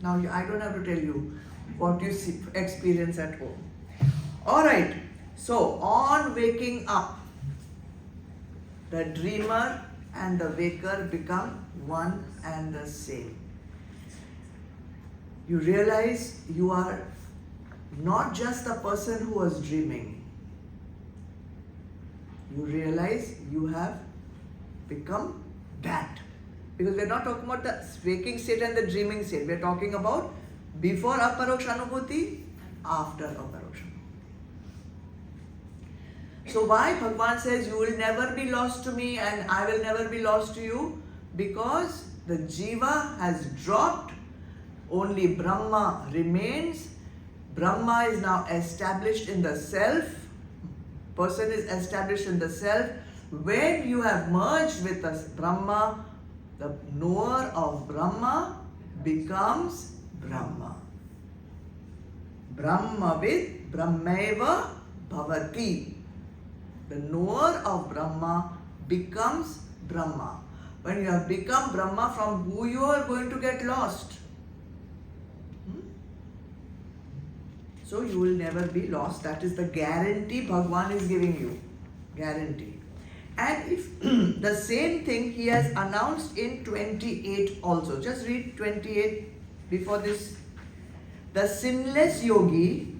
now I don't have to tell you what you see, experience at home. Alright, so on waking up, the dreamer and the waker become one and the same. You realize you are not just the person who was dreaming. You realize you have become that. Because we are not talking about the waking state and the dreaming state. We are talking about before aparoksha anubhuti, after aparoksha. So why Bhagavan says you will never be lost to me and I will never be lost to you? Because the jiva has dropped, only Brahma remains. Brahma is now established in the self. Person is established in the self. When you have merged with the Brahma, the knower of Brahma becomes Brahma. Brahmavid Brahmeva Bhavati. The knower of Brahma becomes Brahma. When you have become Brahma, from who you are going to get lost? So you will never be lost. That is the guarantee Bhagavan is giving you. Guarantee. And if the same thing he has announced in 28 also. Just read 28 before this. The sinless yogi,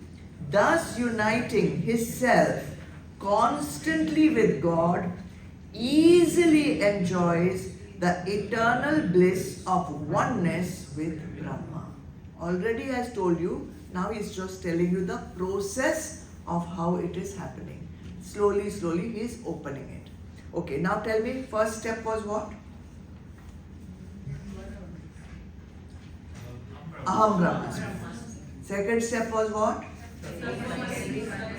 thus uniting his self constantly with God, easily enjoys the eternal bliss of oneness with Brahma. Already has told you, now he's just telling you the process of how it is happening. Slowly, slowly he is opening it. Okay, now tell me, first step was what? Aham Brahmasmi. Second step was what?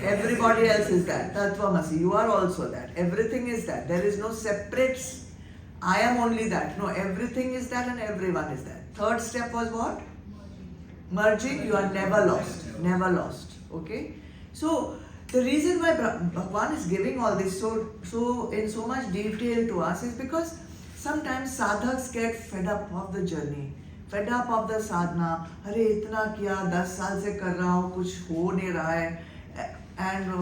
Everybody else is that. Tattvamasi. You are also that. Everything is that. There is no separates. I am only that. No, everything is that and everyone is that. Third step was what? Merging. You are never lost. Never lost. Okay? So, the reason why Bhagavan is giving all this so in so much detail to us is because sometimes sadhaks get fed up of the journey. Fed up of the sadhana. अरे इतना किया 10 साल से कर रहा हूँ कुछ हो नहीं रहा है. And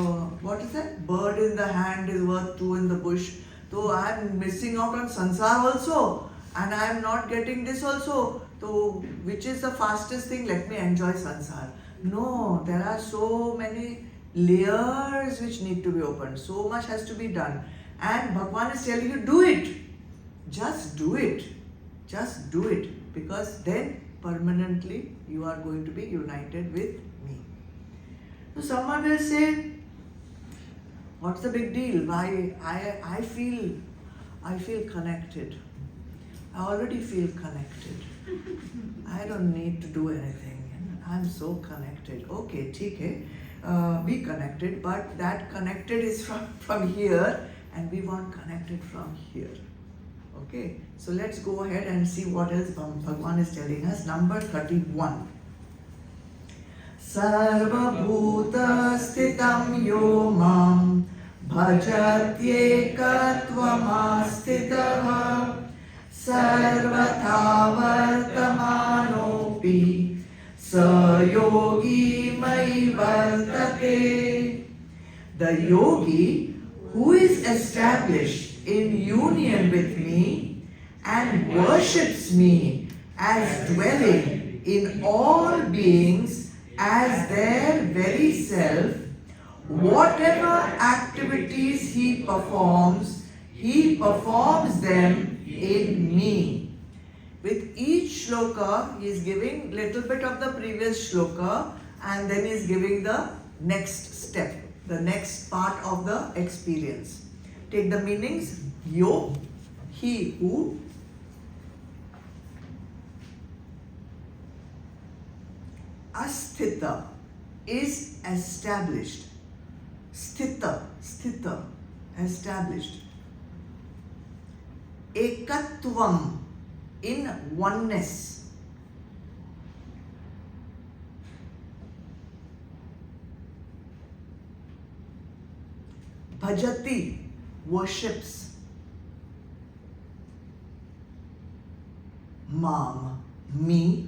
what is that? Bird in the hand is worth two in the bush. So I am missing out on sansar also, and I am not getting this also. So which is the fastest thing? Let me enjoy sansar. No, there are so many layers which need to be opened. So much has to be done, and Bhagavan is telling you, do it. Just do it. Just do it. Because then permanently you are going to be united with me. So someone will say, what's the big deal? Why I feel connected. I already feel connected. I don't need to do anything. I'm so connected. Okay, theek hai. Be connected, but that connected is from here and we want connected from here. Okay, so let's go ahead and see what else Bhagavan is telling us. Number 31. Sarva bhuta sthitam yo mam bhajatyekatvam astitaha sarvatha vartamanopi sa yogi mai vartate. The yogi who is established in union with me and worships me as dwelling in all beings as their very self, whatever activities he performs them in me. With each shloka, he is giving little bit of the previous shloka and then he is giving the next step, the next part of the experience. Take the meanings. Yo, he who. Asthita is established. Sthita, established. Ekatvam, in oneness. Bhajati, worships. Mam, me.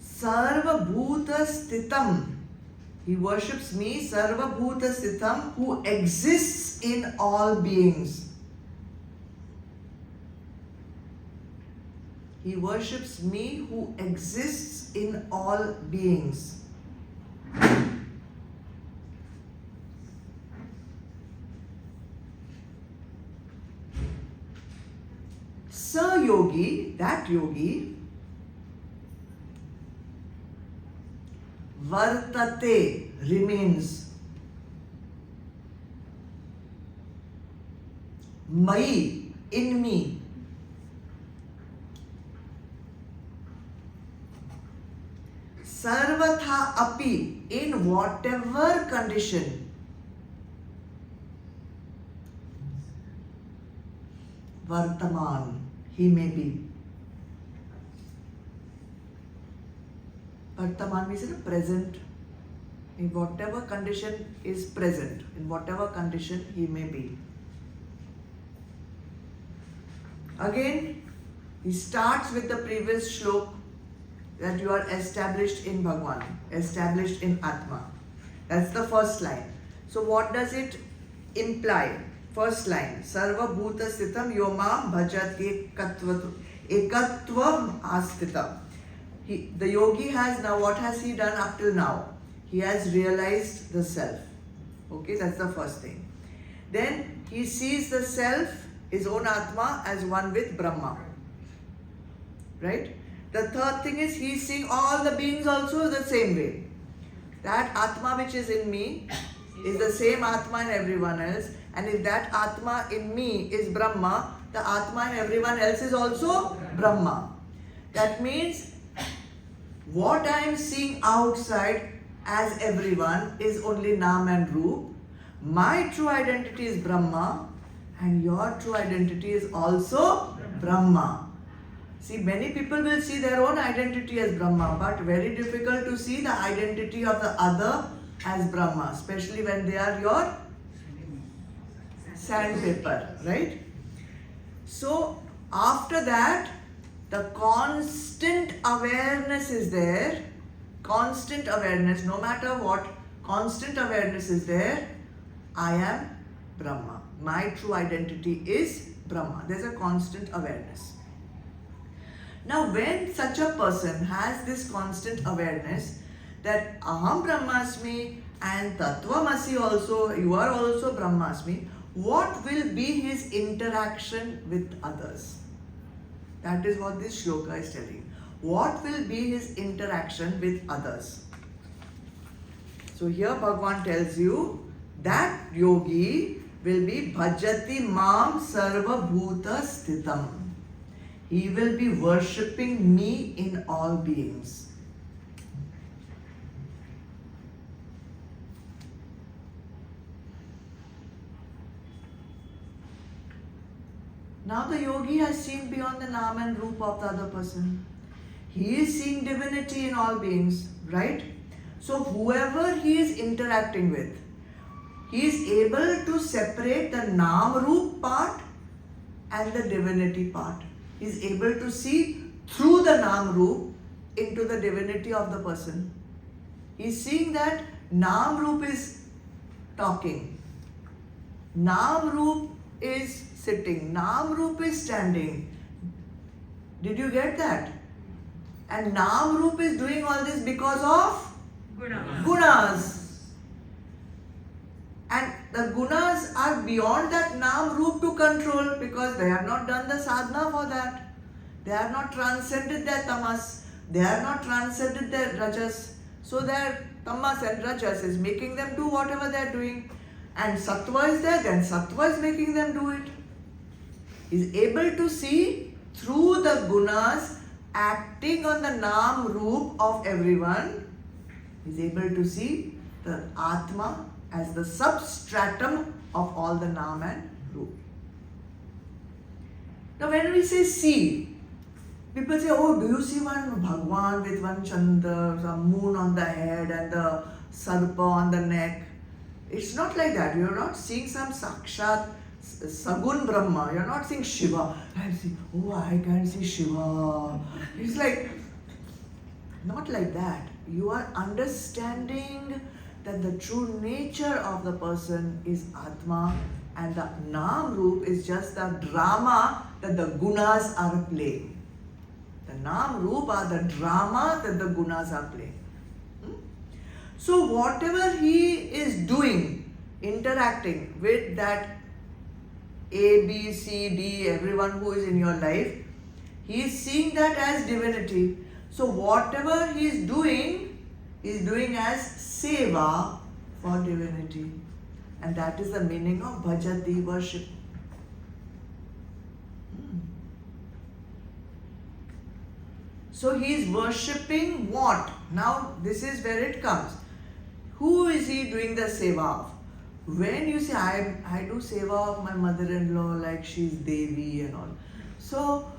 Sarva Bhuta Sthitam. He worships me, Sarva Bhuta Sthitam, who exists in all beings. He worships me who exists in all beings. Sa yogi, that yogi, vartate, remains. Mai, in me. Sarvatha api, in whatever condition. Vartaman, he may be. Vartaman means in a present. In whatever condition is present, in whatever condition he may be. Again, he starts with the previous shlok that you are established in Bhagwan, established in Atma. That's the first line. So what does it imply? First line, Sarva Bhuta Sthitam Yomam Bhajat Ekatvam Asthitam. The yogi has now, what has he done up till now? He has realized the self. Okay, that's the first thing. Then he sees the self, his own Atma, as one with Brahma. Right? The third thing is he is seeing all the beings also the same way. That Atma which is in me is the same Atma in everyone else. And if that Atma in me is Brahma, the Atma in everyone else is also Brahma. That means what I am seeing outside as everyone is only Nam and Roop. My true identity is Brahma and your true identity is also Brahma. See, many people will see their own identity as Brahma, but very difficult to see the identity of the other as Brahma, especially when they are your sandpaper, right? So, after that, the constant awareness is there, constant awareness, no matter what, constant awareness is there, I am Brahma. My true identity is Brahma. There's a constant awareness. Now, when such a person has this constant awareness that Aham Brahmasmi and Tattvamasi also, you are also Brahmasmi, what will be his interaction with others? That is what this shloka is telling. What will be his interaction with others? So here Bhagavan tells you that yogi will be Bhajati Mam Sarva Bhuta Sthitam. He will be worshipping me in all beings. Now the yogi has seen beyond the Nam and Roop of the other person. He is seeing divinity in all beings, right? So whoever he is interacting with, he is able to separate the Nam Roop part and the divinity part. He is able to see through the Nam Roop into the divinity of the person. He is seeing that Nam Roop is talking. Nam Roop is sitting. Nam Roop is standing. Did you get that? And Nam Roop is doing all this because of gunas. And the gunas are beyond that Nam Roop to control because they have not done the sadhana for that. They have not transcended their tamas. They have not transcended their rajas. So their tamas and rajas is making them do whatever they are doing. And sattva is there, then sattva is making them do it. He is able to see through the gunas acting on the Nam Roop of everyone. He is able to see the Atma as the substratum of all the Nam and Roop. Now when we say see, People say, oh, do you see one Bhagwan with one Chandra, some moon on the head and the Sarpa on the neck? It's not like that. You're not seeing some Sakshat Sagun Brahma. You're not seeing Shiva. I see, oh, I can see Shiva. It's like, not like that. You are understanding that the true nature of the person is Atma, and the Nam Roop is just the drama that the Gunas are playing. The Nam Roop are the drama that the Gunas are playing. So whatever he is doing, interacting with that A, B, C, D, everyone who is in your life, he is seeing that as divinity. So whatever he is doing as seva for divinity. And that is the meaning of bhajati, worship. So he is worshipping what? Now this is where it comes. Who is he doing the seva of? When you say, I do seva of my mother-in-law like she's Devi and all. So,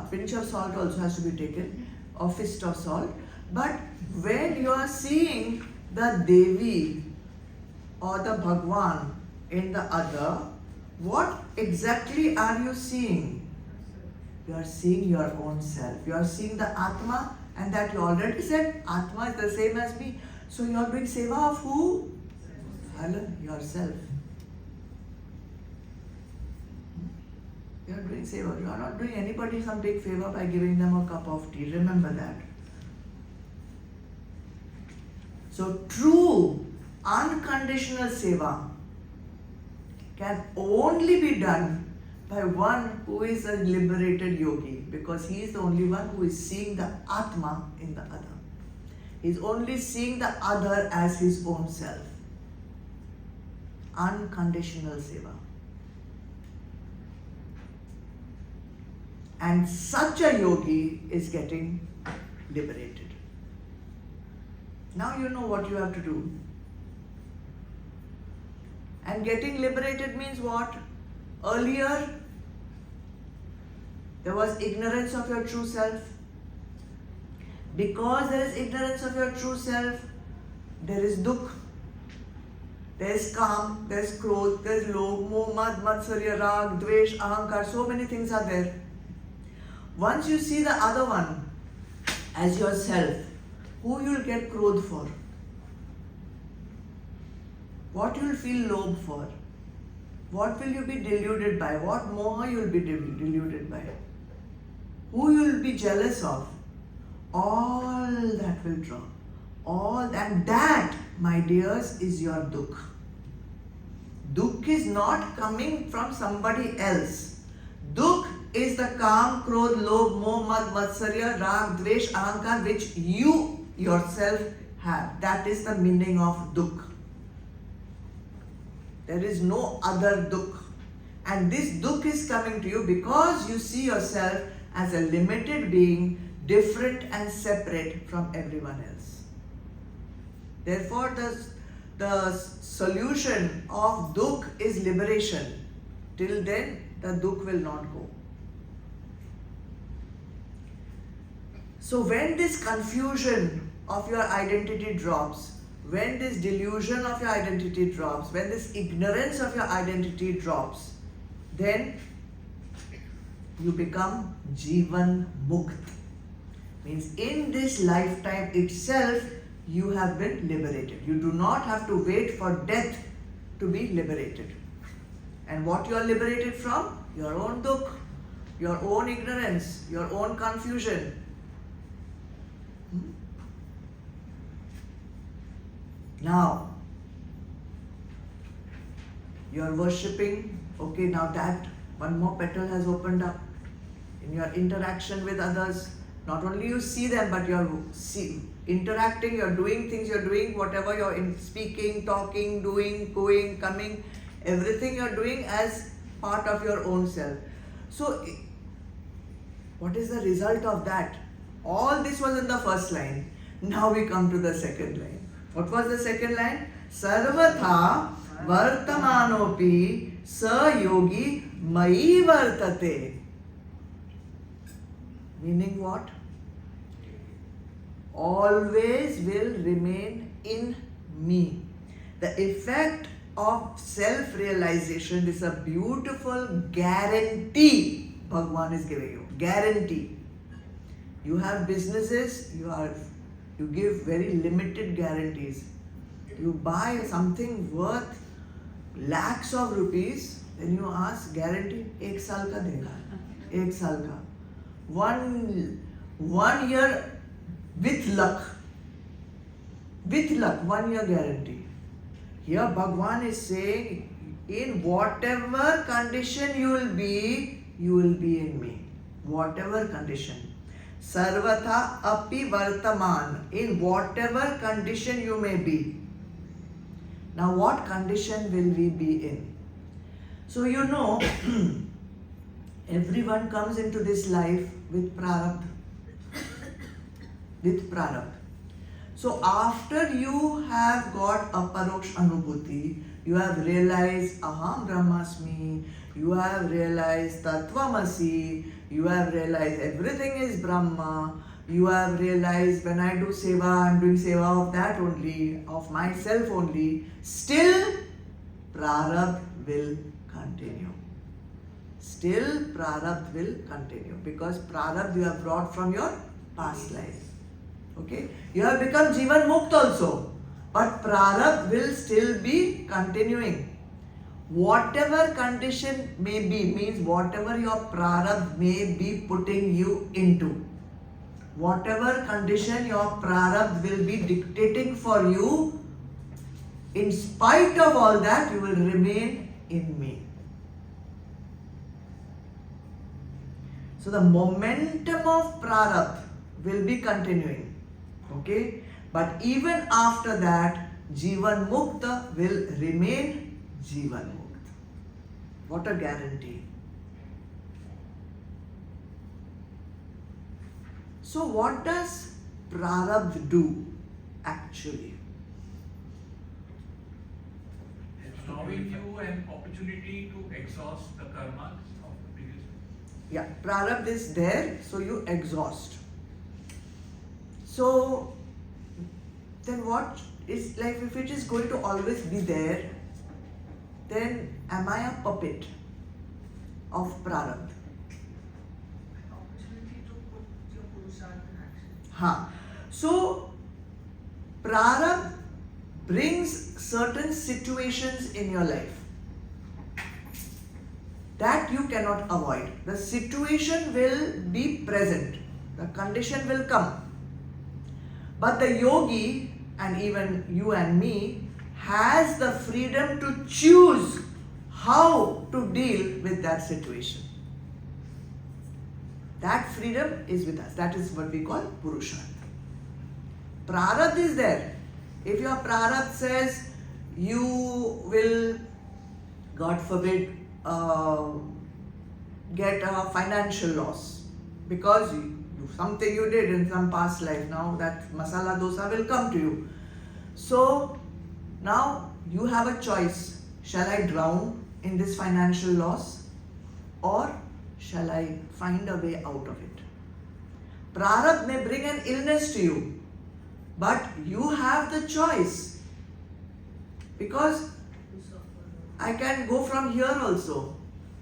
pinch of salt also has to be taken, or fist of salt. But when you are seeing the Devi or the Bhagwan in the other, what exactly are you seeing? You are seeing your own self. You are seeing the Atma, and that you already said, Atma is the same as me. So you are doing seva of who? Yourself. You are doing seva. You are not doing anybody some big favor by giving them a cup of tea. Remember that. So true, unconditional seva can only be done by one who is a liberated yogi, because he is the only one who is seeing the Atma in the other. He is only seeing the other as his own self. Unconditional seva. And such a yogi is getting liberated. Now you know what you have to do. And getting liberated means what? Earlier, there was ignorance of your true self. Because there is ignorance of your true self, there is dukh, there is kam, there is krodh, there is lobh, moh, mad, matsarya, rag, dvesh, ahankar, so many things are there. Once you see the other one as yourself, who you will get krodh for? What you will feel lobh for? What will you be deluded by? What moha you will be deluded by? Who you will be jealous of? All that will drop. And that, my dears, is your dukh. Dukh is not coming from somebody else. Dukh is the kam, krodh, lobh, moh, mad, matsarya, rag, dvesh, ahankar, which you yourself have. That is the meaning of dukh. There is no other dukh. And this dukh is coming to you because you see yourself as a limited being, different and separate from everyone else. Therefore, the solution of dukh is liberation. Till then, the dukh will not go. So when this confusion of your identity drops, when this delusion of your identity drops, when this ignorance of your identity drops, then you become Jivan Mukt. Means in this lifetime itself, you have been liberated. You do not have to wait for death to be liberated. And what you are liberated from? Your own dukh, your own ignorance, your own confusion. Now, you are worshipping. Okay, now that one more petal has opened up. In your interaction with others, not only you see them, but you are interacting, you are doing things, you are doing whatever you are speaking, talking, doing, going, coming, everything you are doing as part of your own self. So, what is the result of that? All this was in the first line. Now we come to the second line. What was the second line? Sarvatha vartamanopi sa yogi mai vartate. Meaning what? Always will remain in me. The effect of self-realization is a beautiful guarantee Bhagwan is giving you. Guarantee. You have businesses, you give very limited guarantees. You buy something worth lakhs of rupees, then you ask guarantee 1 साल का देगा, 1 साल का. 1 year with luck, 1 year guarantee. Here Bhagwan is saying, in whatever condition you will be in me. Whatever condition. Sarvatha api vartaman. In whatever condition you may be. Now what condition will we be in? So you know, everyone comes into this life with prarabdha. With prarabdha. So after you have got aparoksh anubhuti, you have realized aham brahmasmi, you have realized tattvamasi, you have realized everything is Brahma, you have realized when I do seva, I am doing seva of that only, of myself only, still prarabdha will continue. Still prarabdha will continue because prarabdha you have brought from your past life. Okay? You have become Jivan Mukt also, but prarabdha will still be continuing. Whatever condition may be, means whatever your prarabdha may be putting you into. Whatever condition your prarabdha will be dictating for you, in spite of all that, you will remain in me. So the momentum of prarabdha will be continuing. Okay? But even after that, Jivan Mukta will remain Jivan Mukta. What a guarantee. So what does prarabdha do actually? Allowing you an opportunity to exhaust the karmas of the previous life. Yeah, prarabdha is there, so you exhaust. So then what is like, if it is going to always be there, then am I a puppet of prarabdha? Opportunity to put your purushartha in action. So prarabdha brings certain situations in your life that you cannot avoid. The situation will be present, the condition will come. But the yogi, and even you and me, has the freedom to choose how to deal with that situation. That freedom is with us. That is what we call purushartha. Prarabdha is there. If your prarabdha says you will, God forbid, get a financial loss because something you did in some past life, now that masala dosa will come to you. So now you have a choice. Shall I drown in this financial loss or shall I find a way out of it? Prarabdha may bring an illness to you, but you have the choice, because I can go from here also,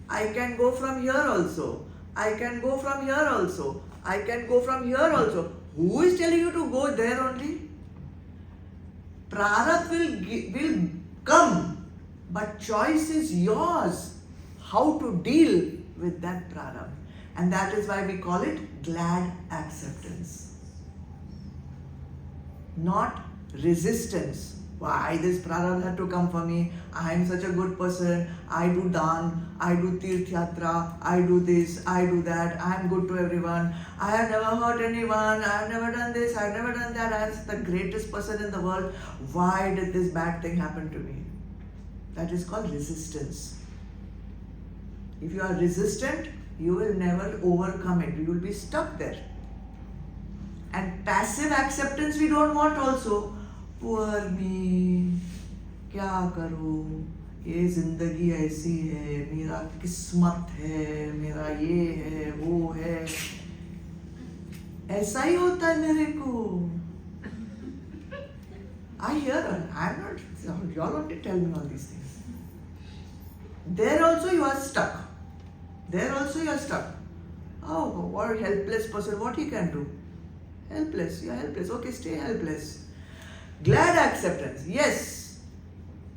I can go from here also, I can go from here also, I can go from here also. Who is telling you to go there only? Prarabdha will come, but choice is yours how to deal with that prarabdha. And that is why we call it glad acceptance. Not resistance. Why this prarabdha had to come for me? I am such a good person. I do dan, I do tirth yatra, I do this, I do that. I am good to everyone. I have never hurt anyone. I have never done this. I have never done that. I am the greatest person in the world. Why did this bad thing happen to me? That is called resistance. If you are resistant, you will never overcome it. You will be stuck there. And passive acceptance we don't want also. Poor me, क्या करूँ, ये जिंदगी ऐसी है, मेरा किस्मत है, मेरा ये है, वो है. ऐसा ही होता है मेरे को. I hear her. I'm not. Y'all want to tell me all these things. There also you are stuck. There also you are stuck. Oh, what a helpless person. What he can do? Helpless. You are helpless. Okay, stay helpless. Glad acceptance. Yes,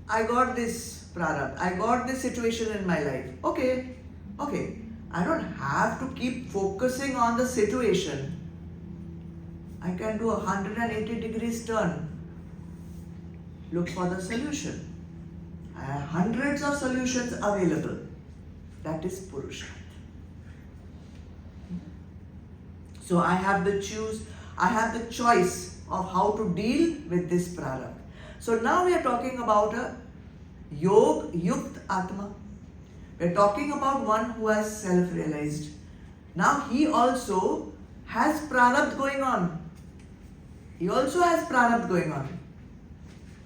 I got this prarabdha. I got this situation in my life. Okay. I don't have to keep focusing on the situation. I can do a 180 degrees turn. Look for the solution. I have hundreds of solutions available. That is Purushartha. So I have the choice of how to deal with this prarabdha. So now we are talking about a yog yukt atma. We are talking about one who has self-realized. Now he also has prarabdha going on. He also has prarabdha going on.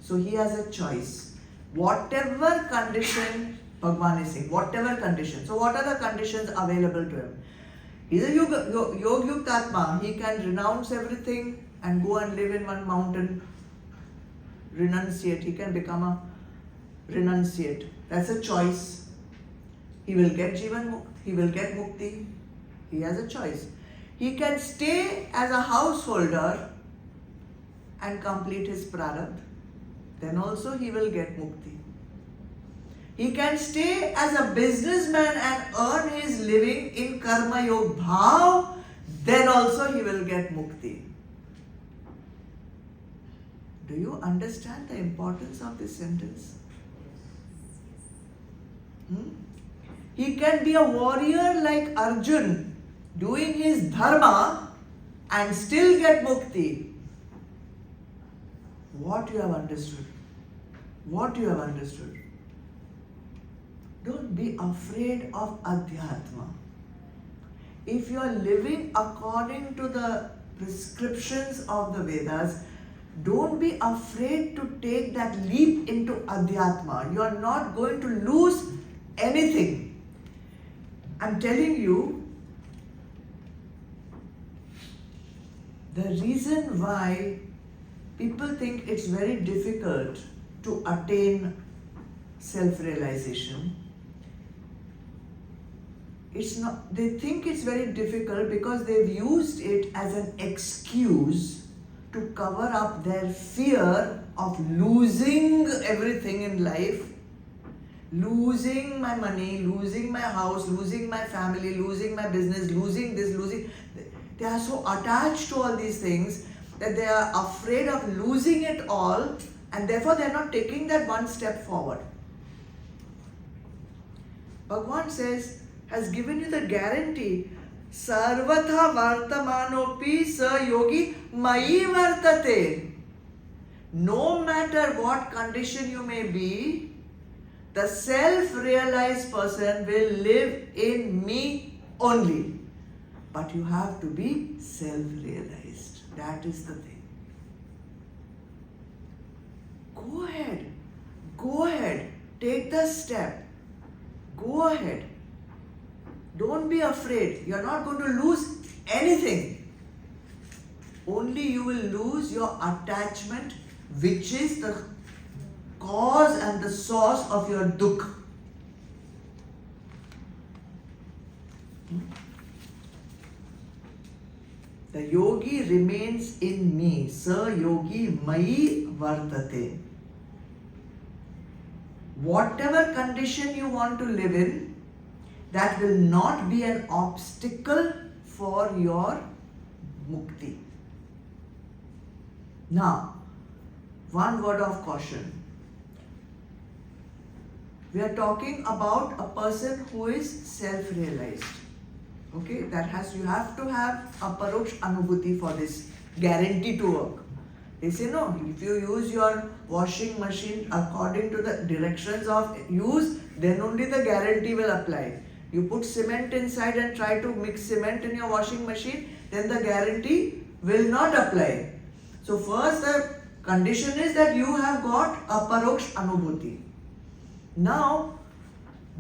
So he has a choice. Whatever condition, Bhagavan is saying, whatever condition. So what are the conditions available to him? He's a yog-yukt atma. He can renounce everything and go and live in one mountain. Renunciate. He can become a renunciate. That's a choice. He will get Jivan Mukti. He will get Mukti. He has a choice. He can stay as a householder and complete his prarabdha. Then also he will get Mukti. He can stay as a businessman and earn his living in Karma Yog Bhav. Then also he will get Mukti. Do you understand the importance of this sentence? He can be a warrior like Arjun, doing his dharma and still get Mukti. What you have understood? What you have understood? Don't be afraid of Adhyatma. If you are living according to the prescriptions of the Vedas, don't be afraid to take that leap into Adhyatma. You are not going to lose anything. I'm telling you, the reason why people think it's very difficult to attain self-realization, they think it's very difficult because they've used it as an excuse to cover up their fear of losing everything in life, losing my money, losing my house, losing my family, losing my business, losing this, losing. They are so attached to all these things that they are afraid of losing it all, and therefore they are not taking that one step forward. Bhagavan has given you the guarantee. Sarvatha vartamanopi sa yogi mayi vartate. No matter what condition you may be, the self-realized person will live in me only. But you have to be self-realized. That is the thing. Go ahead. Take the step. Go ahead. Don't be afraid. You are not going to lose anything. Only you will lose your attachment, which is the cause and the source of your dukkha. The yogi remains in me. Sa yogi mayi vartate. Whatever condition you want to live in, that will not be an obstacle for your mukti. Now, one word of caution. We are talking about a person who is self-realized. Okay, you have to have a paroksh anubhuti for this guarantee to work. They say no, if you use your washing machine according to the directions of use, then only the guarantee will apply. You put cement inside and try to mix cement in your washing machine, then the guarantee will not apply. So first the condition is that you have got a paroksh anubhuti. Now,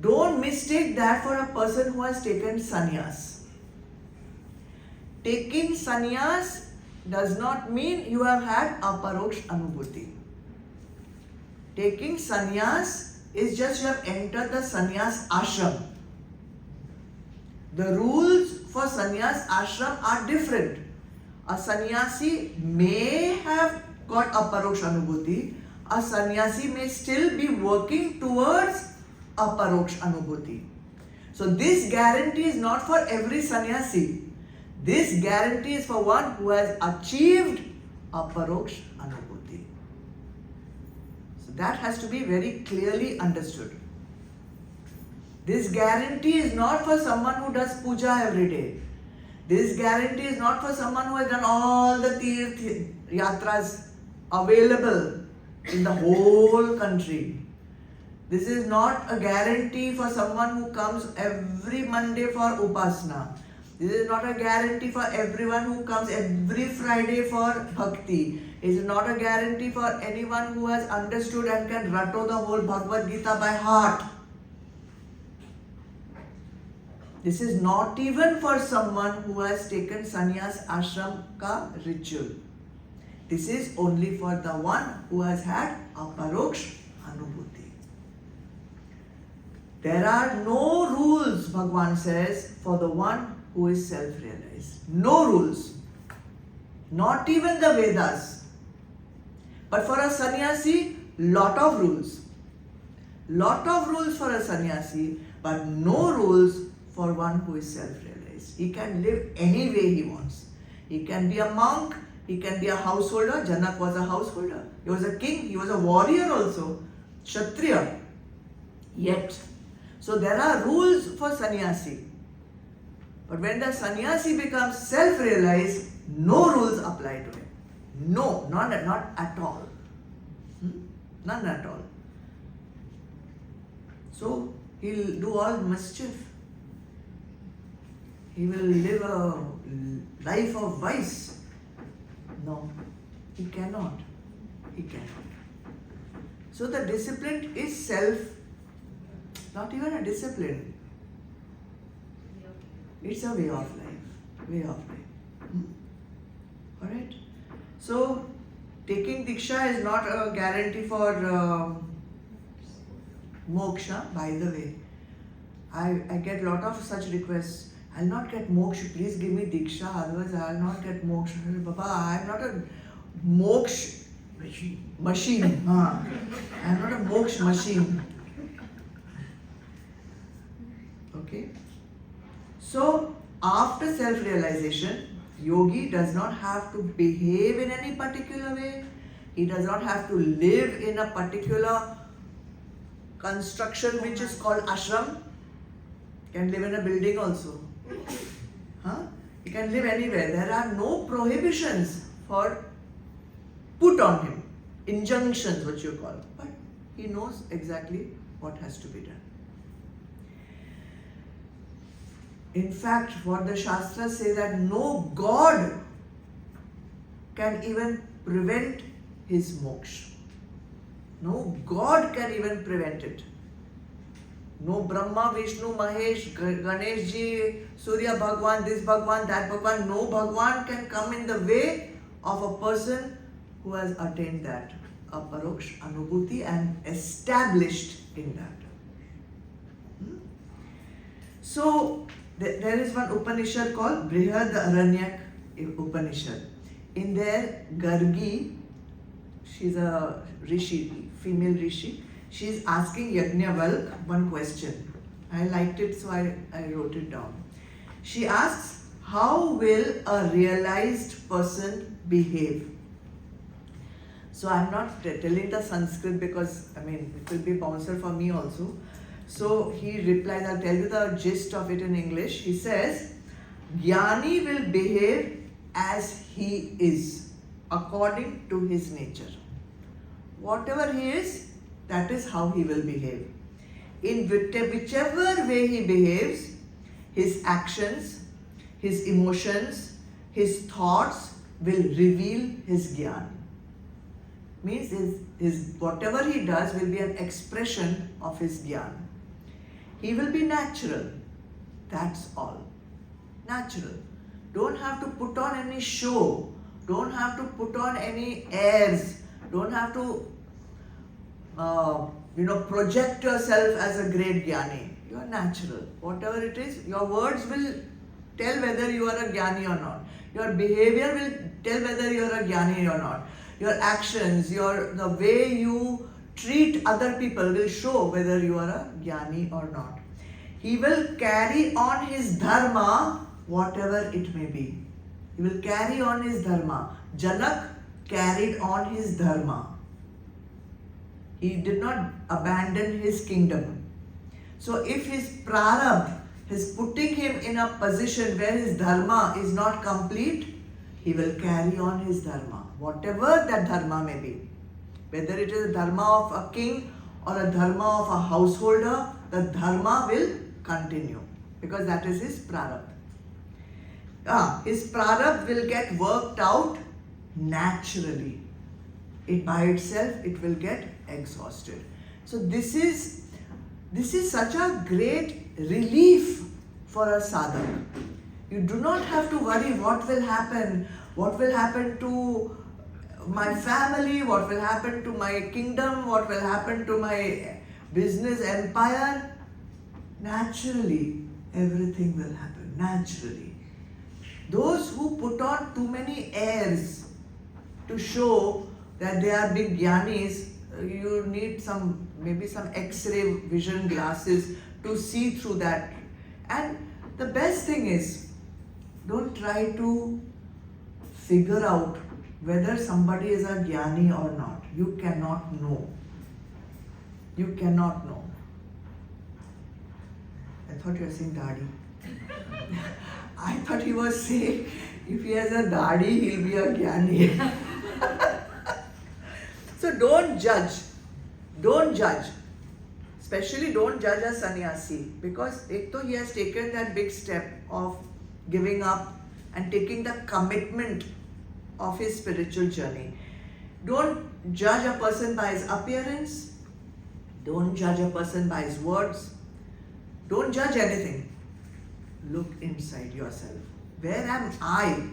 don't mistake that for a person who has taken sannyas. taking sannyas does not mean you have had aparoksh anubhuti. Taking sannyas is just you have entered the sannyas ashram. The rules for sannyas ashram are different. A sannyasi may have got aparoksh anubhuti. A sannyasi may still be working towards aparoksh anubhuti. So this guarantee is not for every sannyasi. This guarantee is for one who has achieved aparoksh anubhuti. So that has to be very clearly understood. This guarantee is not for someone who does puja every day. This guarantee is not for someone who has done all the tirth yatras available in the whole country. This is not a guarantee for someone who comes every Monday for upasana. This is not a guarantee for everyone who comes every Friday for bhakti. It is not a guarantee for anyone who has understood and can rattle the whole Bhagavad Gita by heart. This is not even for someone who has taken sannyas ashram ka ritual. This is only for the one who has had aparoksh anubhuti. There are no rules, Bhagavan says, for the one who is self-realized. No rules. Not even the Vedas. But for a sannyasi, lot of rules. Lot of rules for a sannyasi, but no rules for one who is self-realized. He can live any way he wants. He can be a monk, he can be a householder. Janak was a householder. He was a king, he was a warrior also. Kshatriya. Yet. So there are rules for sannyasi. But when the sannyasi becomes self-realized, no rules apply to him. No, not at all. None at all. So he'll do all mischief. He will live a life of vice. No, he cannot. He cannot. So the discipline is self, not even a discipline. It's a way of life. Way of life. Alright? So, taking Diksha is not a guarantee for moksha, by the way. I get a lot of such requests. I'll not get moksha, please give me Diksha, otherwise I'll not get moksha. Baba, I'm not a moksha machine. I'm not a moksha machine. Okay? So, after self-realization, yogi does not have to behave in any particular way. He does not have to live in a particular construction which is called ashram. He can live in a building also. He can live anywhere. There are no prohibitions for put on him. Injunctions, what you call. But he knows exactly what has to be done. In fact, what the Shastras say that no God can even prevent his moksha. No God can even prevent it. No Brahma, Vishnu, Mahesh, Ganesh ji, Surya Bhagwan, this Bhagwan, that Bhagwan. No Bhagwan can come in the way of a person who has attained that aparoksh anubhuti and established in that. So, there is one Upanishad called Brihad Aranyak Upanishad. In there, Gargi, she's a rishi, female rishi, she's asking Yajnavalk one question. I liked it, so I wrote it down. She asks, how will a realized person behave? So I'm not telling the Sanskrit because, it will be bouncer for me also. So he replies, I'll tell you the gist of it in English. He says, Jnani will behave as he is, according to his nature. Whatever he is, that is how he will behave. In whichever way he behaves, his actions, his emotions, his thoughts will reveal his jnana. Means his whatever he does will be an expression of his jnana. He will be natural. That's all. Natural. Don't have to put on any show. Don't have to put on any airs. Don't have to, project yourself as a great jnani. You are natural. Whatever it is, your words will tell whether you are a jnani or not. Your behavior will tell whether you are a jnani or not. Your actions, the way you treat other people will show whether you are a jnani or not. He will carry on his dharma, whatever it may be. He will carry on his dharma. Janak carried on his dharma. He did not abandon his kingdom. So if his prarabdha is putting him in a position where his dharma is not complete, he will carry on his dharma, whatever that dharma may be. Whether it is a dharma of a king or a dharma of a householder, the dharma will continue because that is his prarabdha. His prarabdha will get worked out naturally. By itself, it will get exhausted. So this is such a great relief for a sadhak. You do not have to worry what will happen to my family, what will happen to my kingdom, what will happen to my business empire. Naturally, everything will happen, naturally. Those who put on too many airs to show that they are big jnanis, you need maybe some X-ray vision glasses to see through that. And the best thing is, don't try to figure out whether somebody is a jnani or not. You cannot know. You cannot know. I thought you were saying dadi. I thought he was saying if he has a dadi, he'll be a jnani. So don't judge. Don't judge. Especially don't judge a sannyasi, because he has taken that big step of giving up and taking the commitment of his spiritual journey. Don't judge a person by his appearance. Don't judge a person by his words. Don't judge anything. Look inside yourself. Where am I?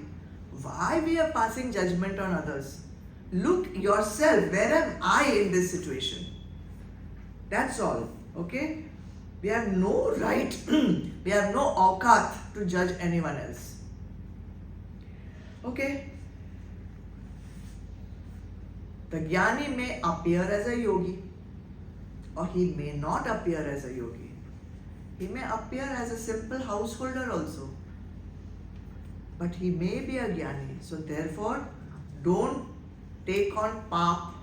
Why we are passing judgment on others? Look yourself. Where am I in this situation? That's all. Okay? We have no right, we have no aukat to judge anyone else. Okay? The jnani may appear as a yogi, or he may not appear as a yogi. He may appear as a simple householder also. But he may be a jnani. So therefore, don't take on pap,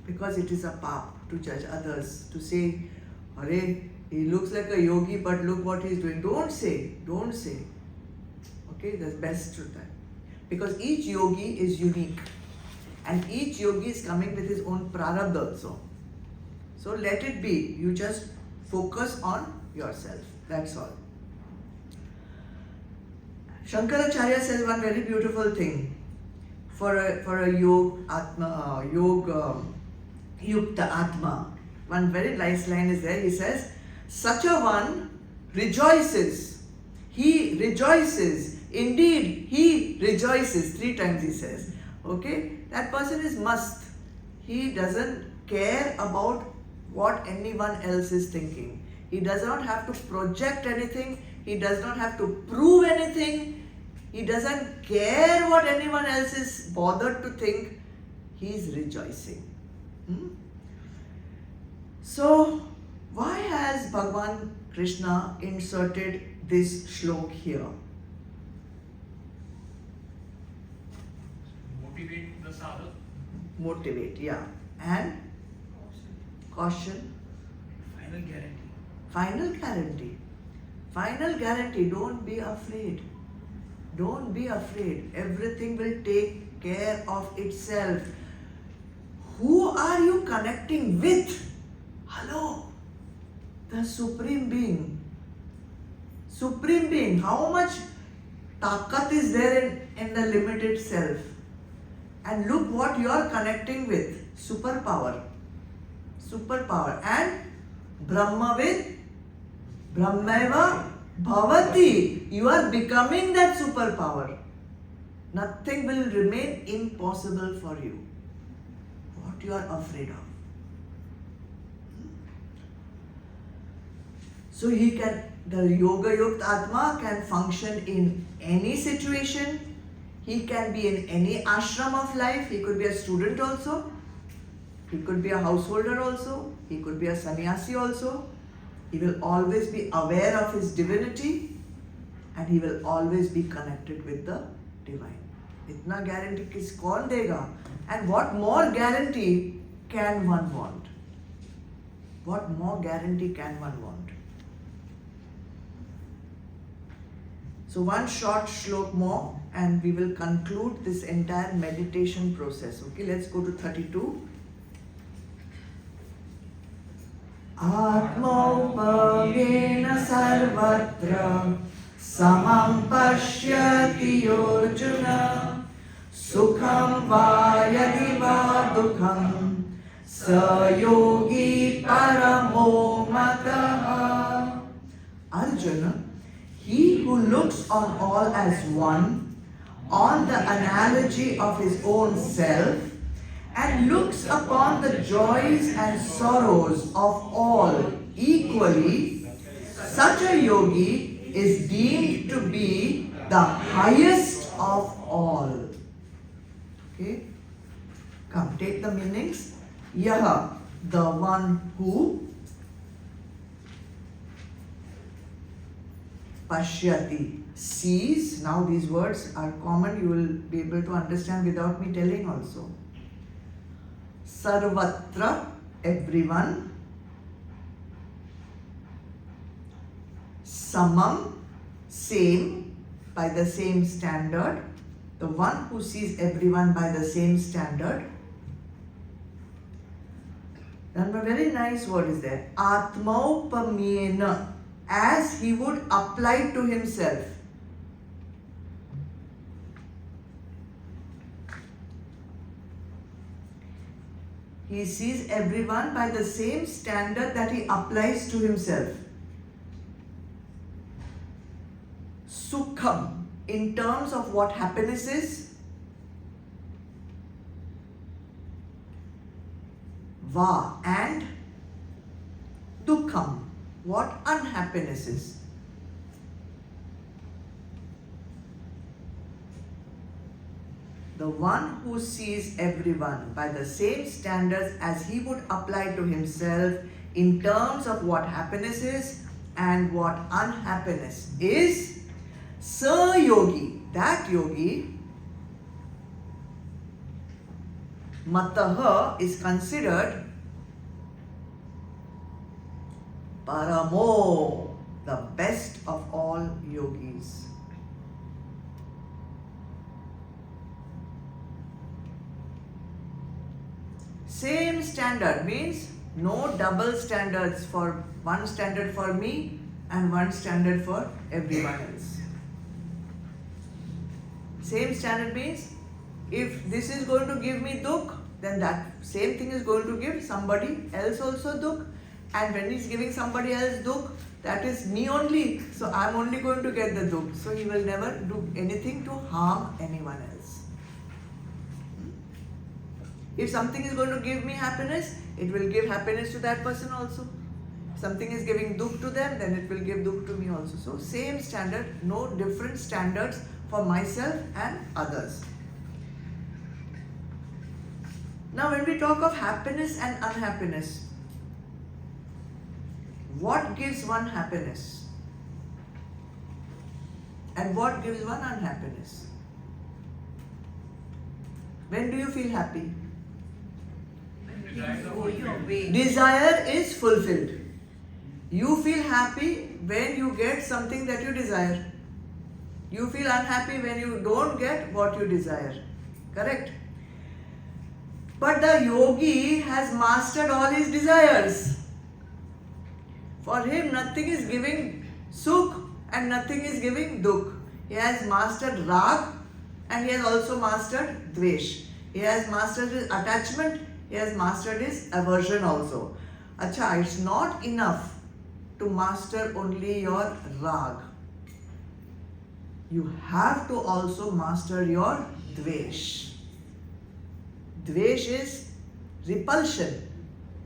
because it is a pap to judge others, to say, "Arey, he looks like a yogi, but look what he is doing." Don't say. Okay, that's best to that. Because each yogi is unique. And each yogi is coming with his own prarabdha also. So let it be. You just focus on yourself. That's all. Shankaracharya says one very beautiful thing for a yukta atma. One very nice line is there. He says, "Such a one rejoices. He rejoices. Indeed, he rejoices." 3 times he says. Okay? That person is mast. He doesn't care about what anyone else is thinking. He does not have to project anything. He does not have to prove anything. He doesn't care what anyone else is bothered to think. He is rejoicing. So, why has Bhagavan Krishna inserted this shlok here? Motivate the sadhak. Motivate, yeah. And caution. Final guarantee. Final guarantee. Final guarantee. Don't be afraid. Don't be afraid. Everything will take care of itself. Who are you connecting with? Hello? The Supreme Being. Supreme Being. How much takat is there in the limited self? And look what you are connecting with. Superpower. Superpower. And Brahmavid, Brahmaiva Bhavati, you are becoming that superpower. Nothing will remain impossible for you. What you are afraid of. So the Yoga Yukt Atma can function in any situation. He can be in any ashram of life. He could be a student also. He could be a householder also. He could be a sannyasi also. He will always be aware of his divinity and he will always be connected with the divine. Itna guarantee kis kaun dega? And what more guarantee can one want? What more guarantee can one want? So one short shlok more and we will conclude this entire meditation process. Okay, let's go to 32. Atmaupamena sarvatra samam pashyati Arjuna sukham va yadi va dukham sa yogi paramo mataha. Arjuna, he who looks on all as one, on the analogy of his own self, and looks upon the joys and sorrows of all equally, such a yogi is deemed to be the highest of all. Okay? Come, take the meanings. Yaha, the one who. Pashyati, sees. Now these words are common, you will be able to understand without me telling also. Sarvatra, everyone. Samam, same, by the same standard. The one who sees everyone by the same standard. And a very nice word is there. Atmaupamena, as he would apply to himself. He sees everyone by the same standard that he applies to himself. Sukham, in terms of what happiness is. Va, and dukham, what unhappiness is. The one who sees everyone by the same standards as he would apply to himself in terms of what happiness is and what unhappiness is, Sa yogi, that yogi, Mataha is considered Paramo, the best of all yogis. Same standard means no double standards, for one standard for me and one standard for everyone else. Same standard means if this is going to give me dukh, then that same thing is going to give somebody else also dukh. And when he's giving somebody else dukh, that is me only. So I'm only going to get the dukh. So he will never do anything to harm anyone else. If something is going to give me happiness, it will give happiness to that person also. If something is giving dukh to them, then it will give dukh to me also. So same standard, no different standards for myself and others. Now when we talk of happiness and unhappiness, what gives one happiness? And what gives one unhappiness? When do you feel happy? Desire is fulfilled. You feel happy when you get something that you desire. You feel unhappy when you don't get what you desire. Correct? But the yogi has mastered all his desires. For him, nothing is giving sukh and nothing is giving dukh. He has mastered rag and he has also mastered dvesh. He has mastered his attachment, he has mastered his aversion also. Acha, it's not enough to master only your rag. you have to also master your dvesh. Dvesh is repulsion,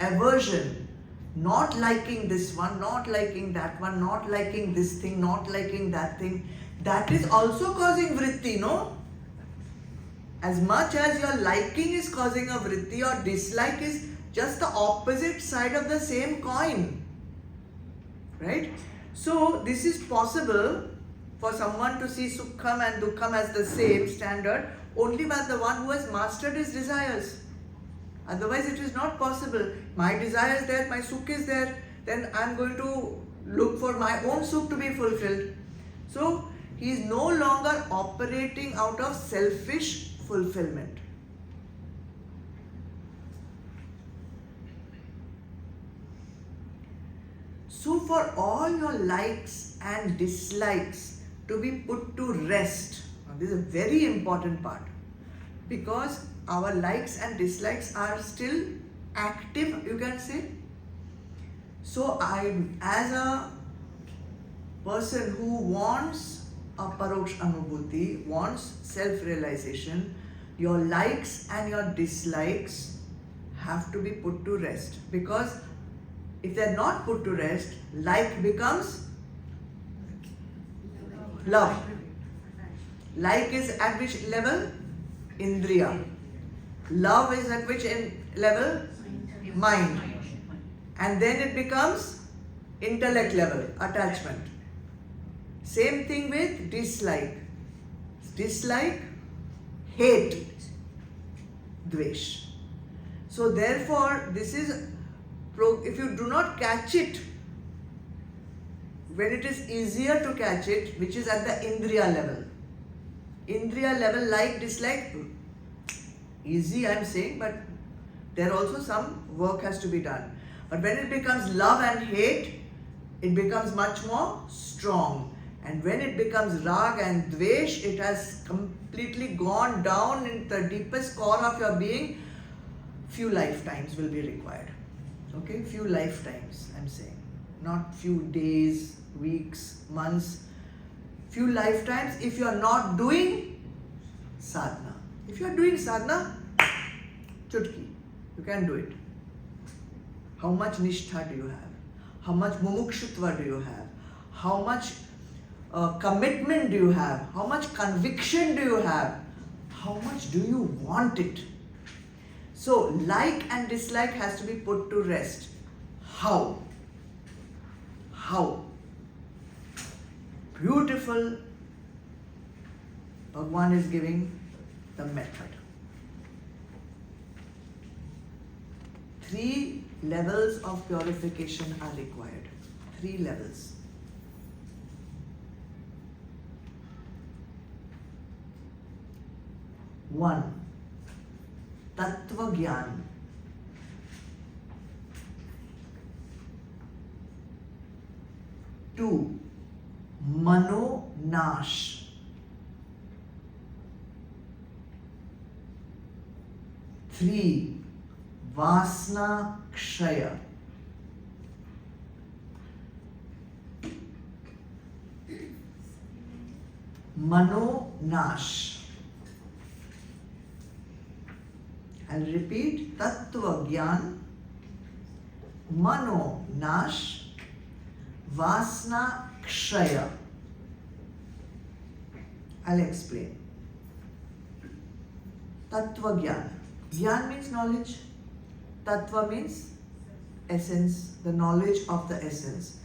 aversion, not liking this one, not liking that one, not liking this thing, not liking that thing. That is also causing vritti, no? As much as your liking is causing a vritti, your dislike is just the opposite side of the same coin. Right? So this is possible for someone to see Sukham and Dukkham as the same standard only by the one who has mastered his desires. Otherwise it is not possible. My desire is there, my Sukh is there, then I am going to look for my own Sukh to be fulfilled. So he is no longer operating out of selfish fulfillment. So for all your likes and dislikes to be put to rest, now this is a very important part, because our likes and dislikes are still active, you can say. So as a person who wants a paroksh anubhuti, wants self-realization, your likes and your dislikes have to be put to rest, because if they are not put to rest, like becomes love. Like is at which level? Indriya. Love is at which level? Mind. And then it becomes intellect level, attachment. Same thing with dislike. Dislike, hate, dvesh. So therefore, this is, if you do not catch it, when it is easier to catch it, which is at the indriya level. Indriya level, like, dislike, easy I am saying, but there also some work has to be done. But when it becomes love and hate, it becomes much more strong. And when it becomes rag and dvesh, it has completely gone down in the deepest core of your being. Few lifetimes will be required. Okay, few lifetimes I'm saying. Not few days, weeks, months. Few lifetimes if you are not doing sadhana. If you are doing sadhana, chutki, you can do it. How much nishtha do you have? How much mumukshutva do you have? How much commitment do you have? How much conviction do you have? How much do you want it? So, like and dislike has to be put to rest. How? How? Beautiful. Bhagwan is giving the method. 3 levels of purification are required. 3 levels. 1. Tattva Gyan. 2. Mano Nash. 3. Vasna Kshaya. Mano Nash. I'll repeat. Tattva Gyan, Mano Nash, Vasna Kshaya. I'll explain. Tattva Gyan. Gyan means knowledge. Tattva means essence, the knowledge of the essence.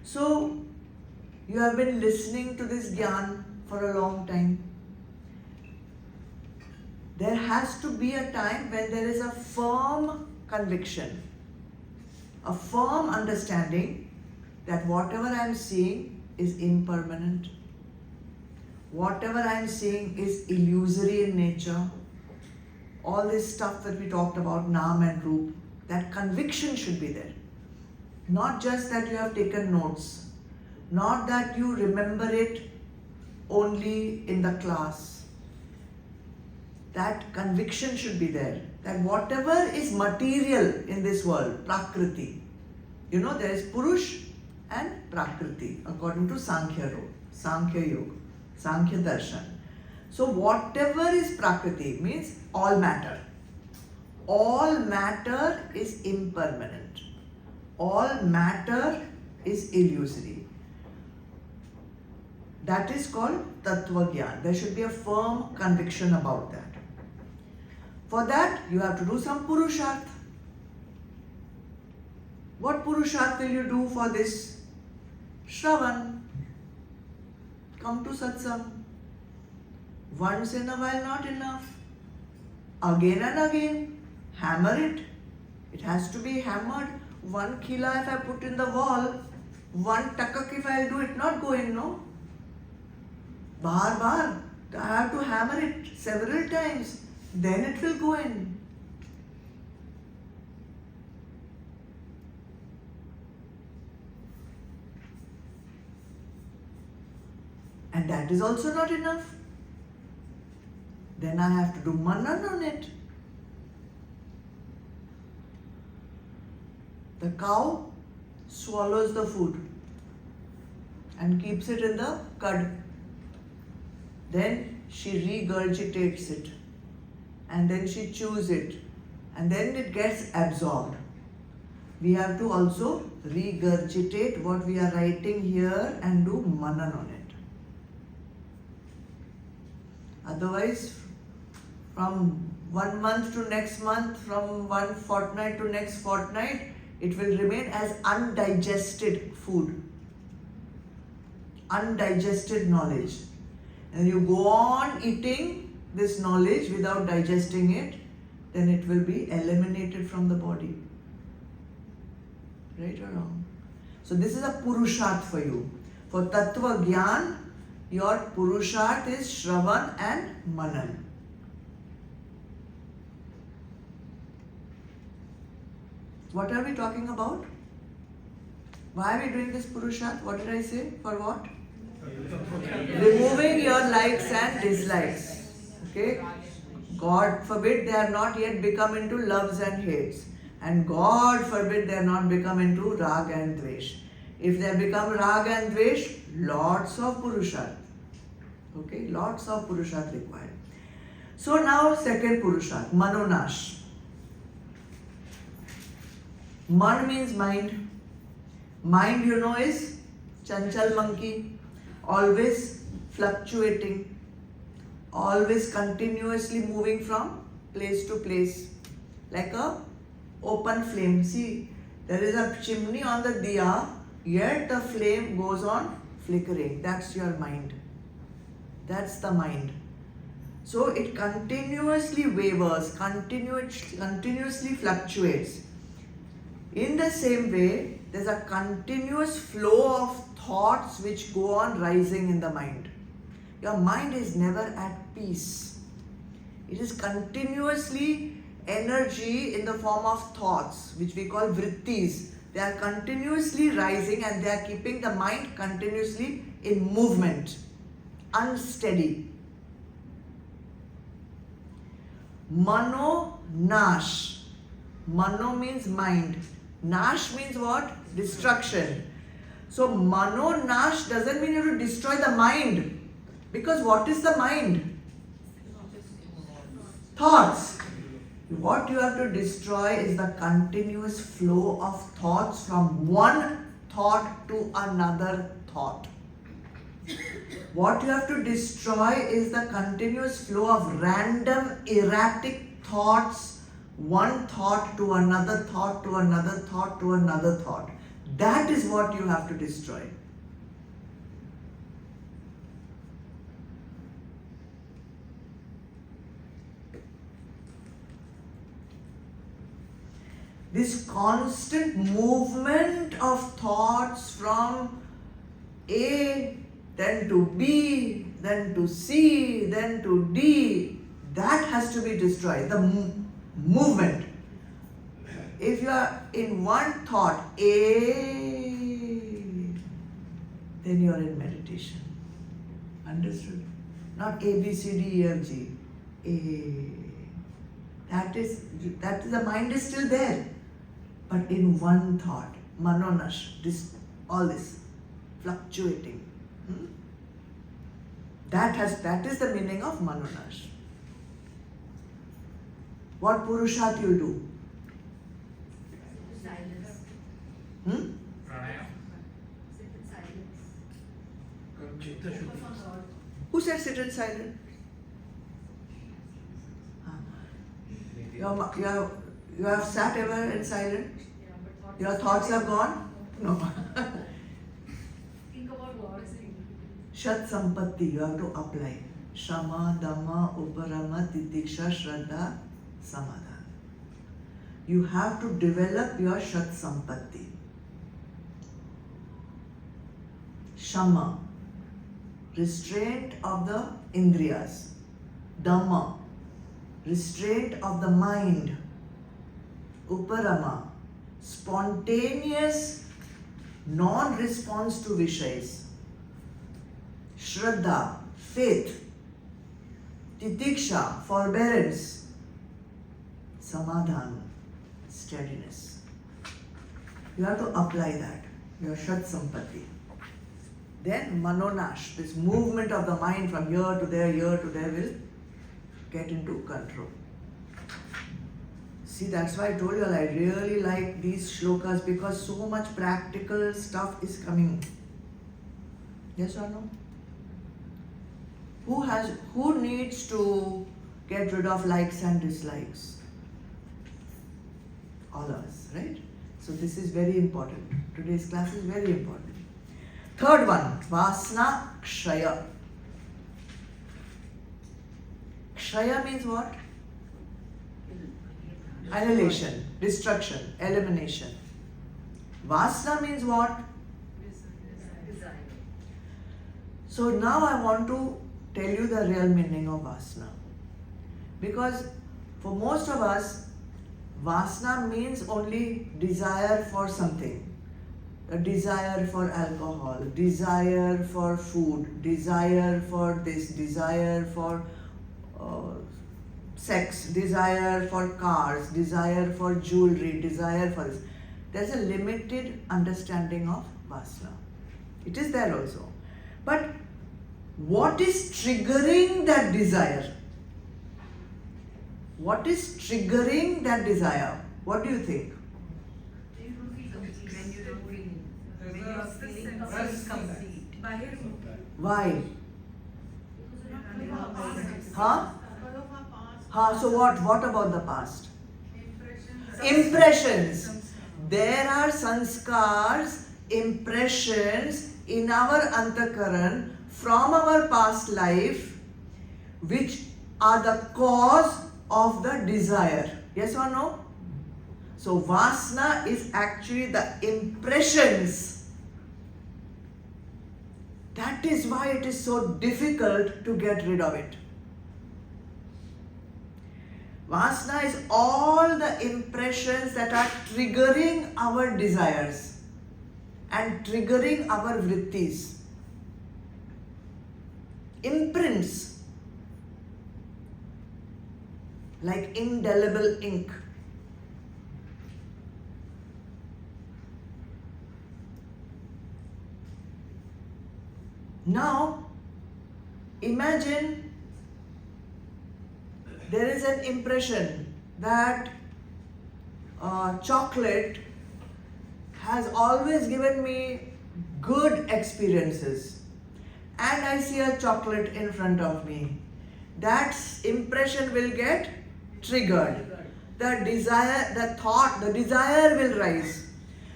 So, you have been listening to this Gyan for a long time. There has to be a time when there is a firm conviction, a firm understanding that whatever I am seeing is impermanent. Whatever I am seeing is illusory in nature. All this stuff that we talked about, Naam and Roop, that conviction should be there. Not just that you have taken notes, not that you remember it only in the class. That conviction should be there, that whatever is material in this world, Prakriti, you know, there is Purush and Prakriti according to Sankhya Yoga. Sankhya Darshan. So whatever is Prakriti means all matter. All matter is impermanent. All matter is illusory. That is called Tattva Gyan. There should be a firm conviction about that. For that, you have to do some Purusharth. What Purusharth will you do for this? Shravan. Come to Satsang. Once in a while, not enough. Again and again. Hammer it. It has to be hammered. 1 khila if I put in the wall, 1 takak if I do it, not go in, no? Bar. I have to hammer it several times. Then it will go in. And that is also not enough. Then I have to do manan on it. The cow swallows the food and keeps it in the cud. Then she regurgitates it. And then she chews it. And then it gets absorbed. We have to also regurgitate what we are writing here and do manan on it. Otherwise, from 1 month to next month, from 1 fortnight to next fortnight, it will remain as undigested food, undigested knowledge. And you go on eating this knowledge without digesting it, then it will be eliminated from the body. Right or wrong? So this is a Purusharth for you. For Tattva Gyan, your Purusharth is Shravan and Manan. What are we talking about? Why are we doing this Purusharth? What did I say? For what? Removing your likes and dislikes. Okay? God forbid they have not yet become into loves and hates. And God forbid they have not become into Rag and Dvesh. If they have become Rag and Dvesh, lots of Purusharth. Okay? Lots of Purusharth required. So now second Purusharth, Manonash. Man means mind. Mind, you know, is chanchal monkey, always fluctuating, always continuously moving from place to place, like a open flame. See, there is a chimney on the diya, yet the flame goes on flickering. That's your mind. That's the mind. So it continuously wavers, continuously fluctuates. In the same way, there's a continuous flow of thoughts which go on rising in the mind. Your mind is never at peace. It is continuously energy in the form of thoughts, which we call vrittis. They are continuously rising and they are keeping the mind continuously in movement, unsteady. Mano nash. Mano means mind. Nash means what? Destruction. So mano nash doesn't mean you have to destroy the mind. Because what is the mind? Thoughts. What you have to destroy is the continuous flow of thoughts from one thought to another thought. What you have to destroy is the continuous flow of random, erratic thoughts, one thought to another thought to another thought to another thought. That is what you have to destroy. This constant movement of thoughts from A, then to B, then to C, then to D, that has to be destroyed. The movement. If you are in one thought, A, then you are in meditation. Understood? Not A, B, C, D, E, F, G. A. That is the mind is still there. But in one thought, manonash, all this fluctuating. That is the meaning of Manonash. What Purushat you do? Silence. Pranayam. Sit in silence. Chitta Shuddhi. Who said sit in silence? You have sat ever in silence? Your thoughts have gone? No. Think about what is it. Shat Sampatti, you have to apply. Shama, Dhamma, Uparama, Titiksha, Shraddha, Samadhana. You have to develop your Shat Sampatti. Shama, restraint of the Indriyas. Dhamma, restraint of the mind. Uparama, spontaneous non-response to Vishayas. Shraddha, faith. Titiksha, forbearance. Samadhan, steadiness. You have to apply that, your Shat Sampatti. Then Manonash, this movement of the mind from here to there will get into control. See, that's why I told you all I really like these shlokas because so much practical stuff is coming. Yes or no? Who needs to get rid of likes and dislikes? All of us, right? So this is very important. Today's class is very important. Third one, Vasna Kshaya. Kshaya means what? Annihilation, destruction, elimination. Vasna means what? Desire. So now I want to tell you the real meaning of Vasna. Because for most of us, Vasna means only desire for something. A desire for alcohol, desire for food, desire for this, desire for sex, desire for cars, desire for jewelry, desire for this. There's a limited understanding of Vasna. It is there also. But what is triggering that desire? What is triggering that desire? What do you think? When you are feeling incomplete. Why? So what about the past? Impressions. There are sanskars, impressions in our antakaran from our past life which are the cause of the desire. Yes or no? So Vasna is actually the impressions. That is why it is so difficult to get rid of it. Vasna is all the impressions that are triggering our desires and triggering our vrittis. Imprints, like indelible ink. Now, imagine there is an impression that chocolate has always given me good experiences, and I see a chocolate in front of me. That impression will get triggered. The desire, the thought, the desire will rise.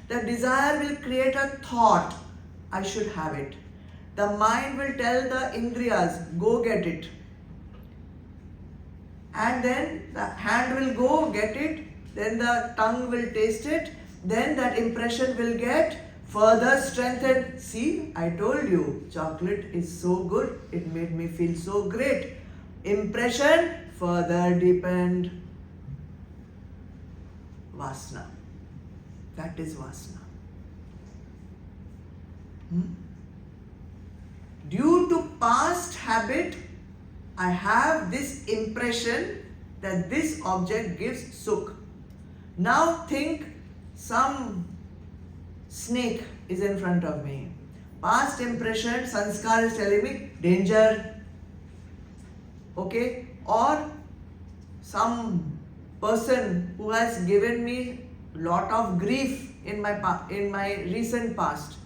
The desire will create a thought, I should have it. The mind will tell the Indriyas, go get it. And then the hand will go get it, then the tongue will taste it, then that impression will get further strengthened. See, I told you, chocolate is so good, it made me feel so great. Impression further deepened. Vasna. That is Vasna. Due to past habit, I have this impression that this object gives sukh. Now think some snake is in front of me. Past impression, sanskar is telling me danger, okay, or some person who has given me lot of grief in my recent past.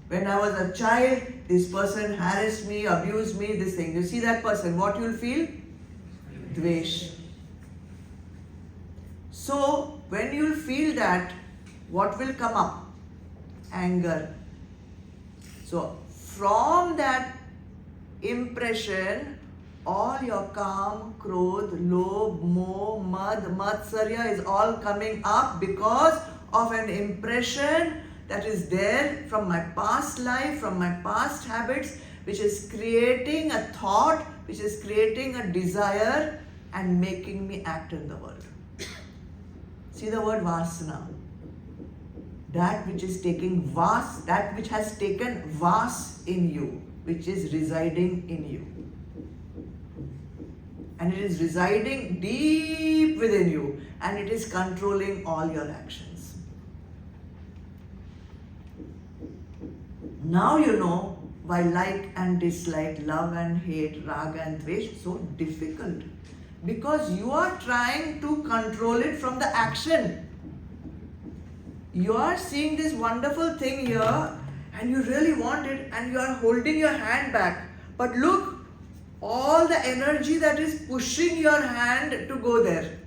When I was a child, this person harassed me, abused me, this thing. You see that person, what you'll feel? Dvesh. So, when you'll feel that, what will come up? Anger. So, from that impression, all your Kam, Krodh, Lobh, Moh, Mad, Matsarya is all coming up because of an impression that is there from my past life, from my past habits, which is creating a thought, which is creating a desire and making me act in the world. See the word Vasana. That which is taking vas, that which has taken vas in you, which is residing in you. And it is residing deep within you, and it is controlling all your actions. Now you know why like and dislike, love and hate, raga and dvesh is so difficult. Because you are trying to control it from the action. You are seeing this wonderful thing here and you really want it and you are holding your hand back. But look, all the energy that is pushing your hand to go there.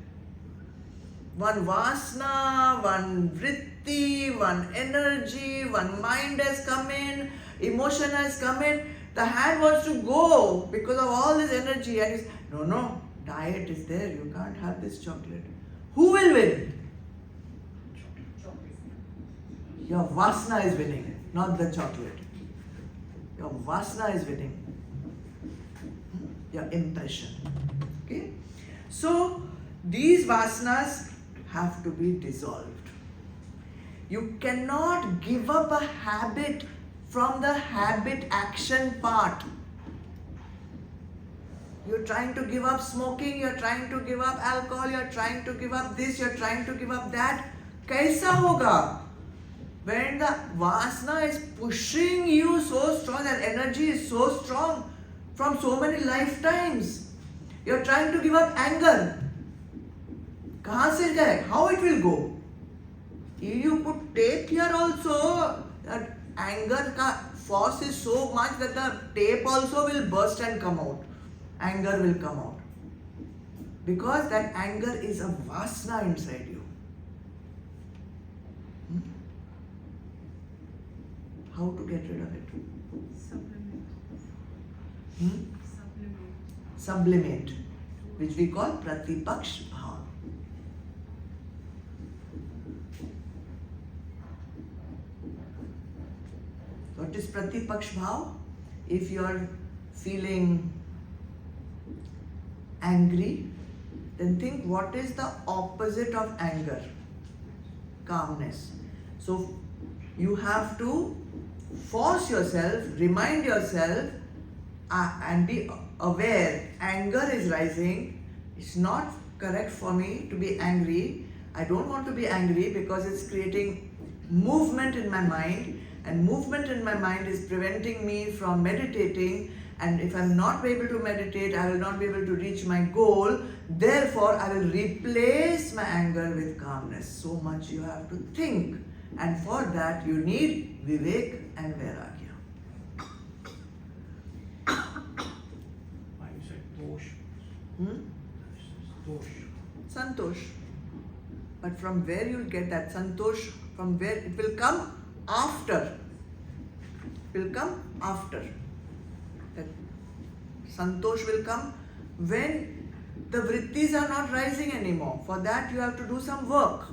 One vasana, one vritti, one energy, one mind has come in, emotion has come in. The hand wants to go because of all this energy and it's, no, diet is there, you can't have this chocolate. Who will win? Your vasana is winning, not the chocolate. Your vasana is winning. Your impression. Okay? So, these vasanas have to be dissolved. You cannot give up a habit from the habit action part. You're trying to give up smoking, you're trying to give up alcohol, you're trying to give up this, you're trying to give up that. Kaisa hoga? When the vasana is pushing you so strong, that energy is so strong from so many lifetimes. You're trying to give up anger. Kahan se jayega? How it will go? If you put tape here also, that anger ka force is so much that the tape also will burst and come out. Anger will come out. Because that anger is a vasana inside you. How to get rid of it? Sublimate, which we call pratipaksh bhav. What is pratipaksh bhav? If you are feeling angry, then think what is the opposite of anger? Calmness. So you have to force yourself, remind yourself and be aware, anger is rising, it's not correct for me to be angry, I don't want to be angry because it's creating movement in my mind and movement in my mind is preventing me from meditating, and if I'm not able to meditate, I will not be able to reach my goal, therefore I will replace my anger with calmness. So much you have to think, and for that you need vivek and vairagya. Santosh. But from where you'll get that santosh? From where it will come? After. It will come after. That santosh will come when the vrittis are not rising anymore. For that you have to do some work.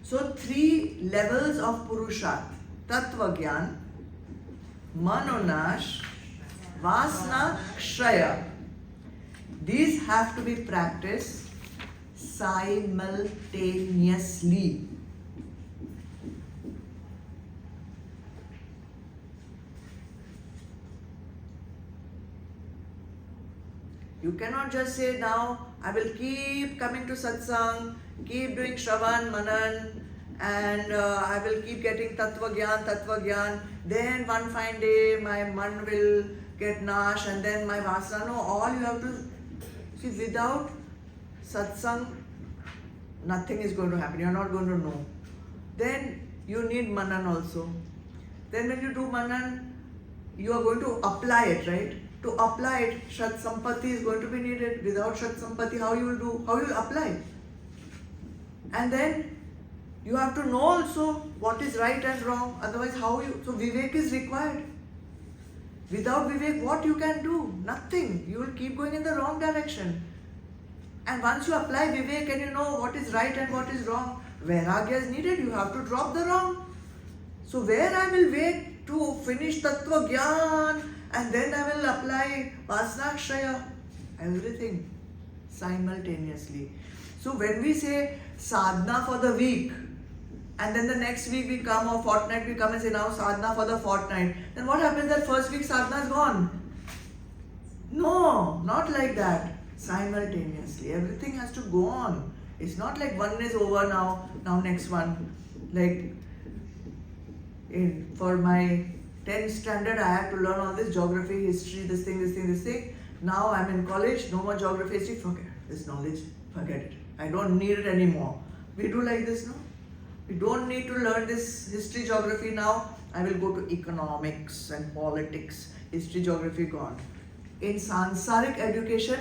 So 3 levels of purusharth. Tattva Gyan, Manonash, Vasana Kshaya. These have to be practiced simultaneously. You cannot just say now, I will keep coming to satsang, keep doing Shravan, Manan, and I will keep getting Tattva Gyan. Then one fine day my man will get nash and then my vasana. No, all you have to see, without satsang, nothing is going to happen. You are not going to know. Then you need manan also. Then when you do manan, you are going to apply it, right? To apply it, Shat Sampati is going to be needed. Without Shat Sampati, how you will do? How you will apply? And then you have to know also what is right and wrong. Otherwise, how you? So Vivek is required. Without Vivek, what you can do? Nothing. You will keep going in the wrong direction. And once you apply Vivek and you know what is right and what is wrong, Vairagya is needed. You have to drop the wrong. So where I will wait to finish Tattva Gyan and then I will apply Vasnakshaya, everything simultaneously. So when we say sadhana for the week and then the next week we come or fortnight we come and say now sadhana for the fortnight, then what happens that first week sadhana is gone? No, not like that. Simultaneously, everything has to go on. It's not like one is over now next one. Like for my 10th standard, I had to learn all this geography, history, this thing. Now I'm in college, no more geography, history, forget this knowledge, forget it. I don't need it anymore. We do like this, no? We don't need to learn this history, geography now. I will go to economics and politics. History, geography gone. In Sansarik education,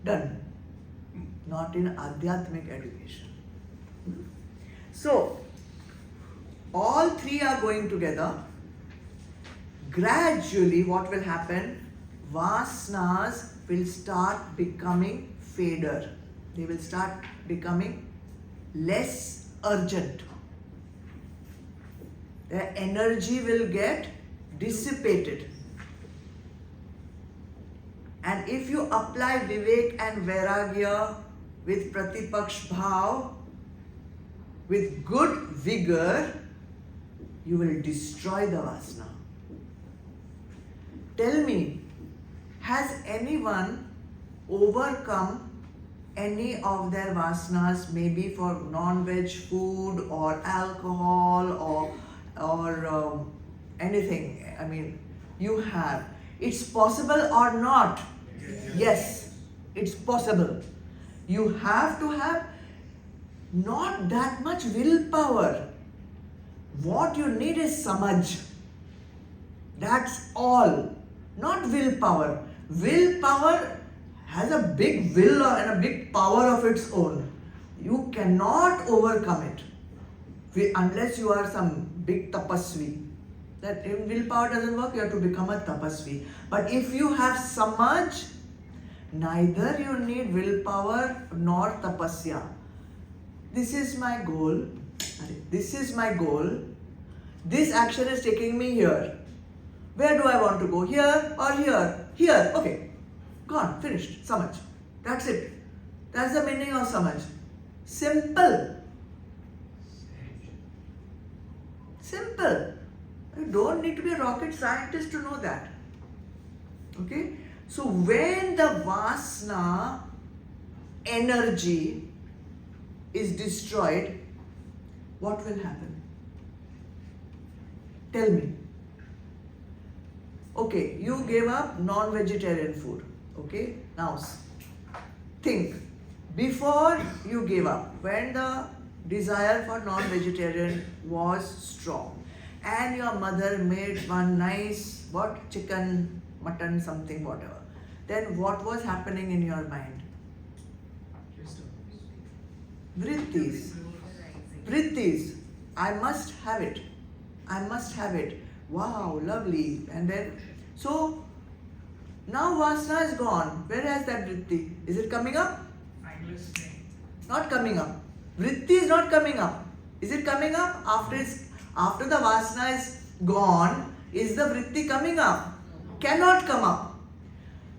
done. Not in Adhyatmic education. So, all three are going together. Gradually, what will happen? Vasanas will start becoming fader. They will start becoming less urgent. Their energy will get dissipated. And if you apply Vivek and Vairagya with Pratipaksh Bhav, with good vigor, you will destroy the Vasana. Tell me, has anyone overcome any of their Vasanas, maybe for non-veg food or alcohol or anything? I mean, you have. It's possible or not? Yes, it's possible. You have to have not that much willpower. What you need is samaj. That's all. Not willpower. Willpower has a big will and a big power of its own. You cannot overcome it unless you are some big tapasvi. That if willpower doesn't work, you have to become a tapasvi. But if you have samaj, neither you need willpower nor tapasya. This is my goal. This is my goal. This action is taking me here. Where do I want to go? Here or here? Here. Okay. Gone. Finished. Samaj. That's it. That's the meaning of samaj. Simple. Simple. You don't need to be a rocket scientist to know that. Okay? So when the vasana energy is destroyed, what will happen? Tell me. Okay, you gave up non-vegetarian food. Okay? Now think. Before you gave up, when the desire for non-vegetarian was strong and your mother made one nice, chicken, mutton, something, whatever. Then what was happening in your mind? Vrittis. Vrittis. I must have it. I must have it. Wow, lovely. And then, so now vasana is gone. Where has that vritti? Is it coming up? Mindless thing. Not coming up. Vritti is not coming up. Is it coming up? After the vasana is gone, is the vritti coming up? Cannot come up.